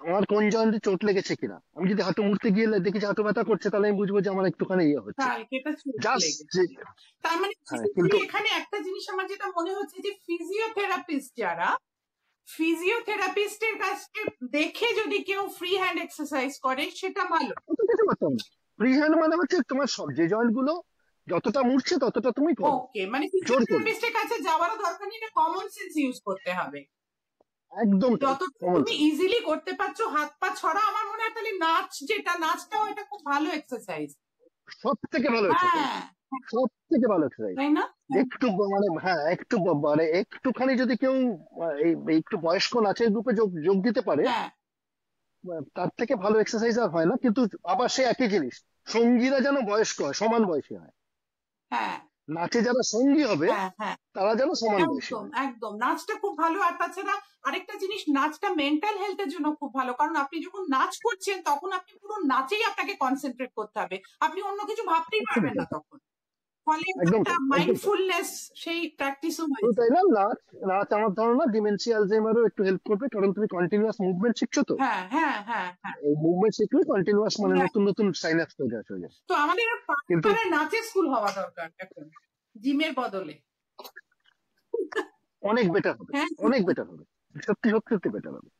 আমার কোন জয়েন্টে চোট লেগেছে কিনা। আমি যদি হাঁটু মুড়তে গিয়ে দেখি যে হাঁটু ব্যথা করছে, তাহলে আমি বুঝবো যে আমার একটুখানি ইয়ে হচ্ছে। তার মানে এখানে একটা জিনিস আমার যেটা মনে হচ্ছে, যে ফিজিওথেরাপিস্টের কাছে দেখে যদি কেউ ফ্রি হ্যান্ড এক্সারসাইজ করে সেটা ভালো। ফ্রি হ্যান্ড মানে হচ্ছে তোমার সব যে জয়েন্ট গুলো যতটা মুড়ছে ততটা তুমি করো। ওকে, মানে ফিজিওথেরাপিস্টের কাছে যাওয়ারও দরকার নেই, কমন সেন্স ইউজ করতে হবে। একদম, যতটুকু তুমি ইজিলি করতে পারছো হাত পা ছড়া। আমার মনে হয় তাহলে নাচটাও এটা খুব ভালো এক্সারসাইজ, সব থেকে ভালো এক্সারসাইজ, তাই না? একটু মানে একটুখানি যদি কেউ একটু বয়স্ক নাচের গ্রুপে যোগ দিতে পারে, তার থেকে ভালো এক্সারসাইজ আর হয় না, কিন্তু আবার সে একই জিনিস, সঙ্গীরা যেন বয়স্ক হয়, সমান বয়সী হয়। হ্যাঁ নাচে যারা সঙ্গী হবে হ্যাঁ হ্যাঁ, তারা যেন সমান বয়সী একদম হয়। একদম, নাচটা খুব ভালো। আর তাছাড়া আরেকটা জিনিস, নাচটা মেন্টাল হেলথের জন্য খুব ভালো, কারণ আপনি যখন নাচ করছেন তখন আপনি পুরো নাচেই আপনাকে কনসেন্ট্রেট করতে হবে, আপনি অন্য কিছু ভাবতেই খুবই পারবেন না তাই, তখন, ফলে একদম একটা তাই, একদম তাই। মাইন্ডফুলনেস সেই প্র্যাকটিসও হয়ে শুধু যায়। তাই না, নাচ নাচ আমার ধারণা ডিমেনশিয়া আলজাইমারও একটু হেল্প করবে, কারণ তুমি কন্টিনিউয়াস মুভমেন্ট শিখছো তো। হ্যাঁ হ্যাঁ হ্যাঁ হ্যাঁ, এই মুভমেন্ট শিখলে কন্টিনিউয়াস মানে হ্যাঁ। নতুন নতুন সাইন্যাপস তৈরি হয়ে যায়। তো আমাদের কিন্তু পাড়ায় নাচের স্কুল হওয়া দরকার এখন, জিমের বদলে। অনেক বেটার হবে, হ্যাঁ, অনেক বেটার হবে, সত্যি সত্যি সত্যি বেটার হবে।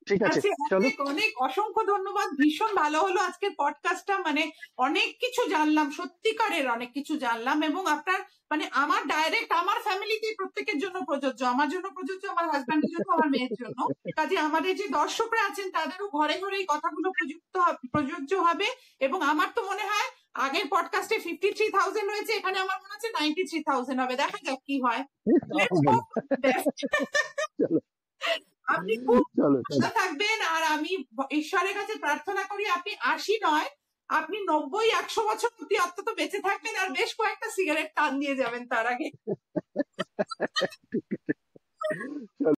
ঠিক আছে, আচ্ছা, চলো। অনেক অনেক অসংখ্য ধন্যবাদ, ভীষণ ভালো হলো আজকের পডকাস্টটা, মানে অনেক কিছু জানলাম, সত্যিকারের অনেক কিছু জানলাম। এবং আপনার মানে আমার ডাইরেক্ট আমার ফ্যামিলিতে প্রত্যেকের জন্য প্রযোজ্য, আমার জন্য প্রযোজ্য, আমার হাজব্যান্ডের জন্য, আমার মেয়ের জন্য। কাজে আমাদের যে দর্শকরা আছেন তাদেরও ঘরে ঘরে এই কথাগুলো প্রযোজ্য হবে। এবং আমার তো মনে হয় আগের পডকাস্টে 53,000 রয়েছে, এখানে আমার মনে হচ্ছে 93,000 হবে, দেখা যাক কি হয়। তা Let's হবে না। hope best. চলো, আপনি খুব চলো, চলো। ভালো থাকবেন, আর আমি ঈশ্বরের কাছে প্রার্থনা করি আপনি 80 নয়, আপনি 90-100 বছর অব্দি অন্তত বেঁচে থাকবেন, আর বেশ কয়েকটা সিগারেট টান দিয়ে যাবেন তার আগে।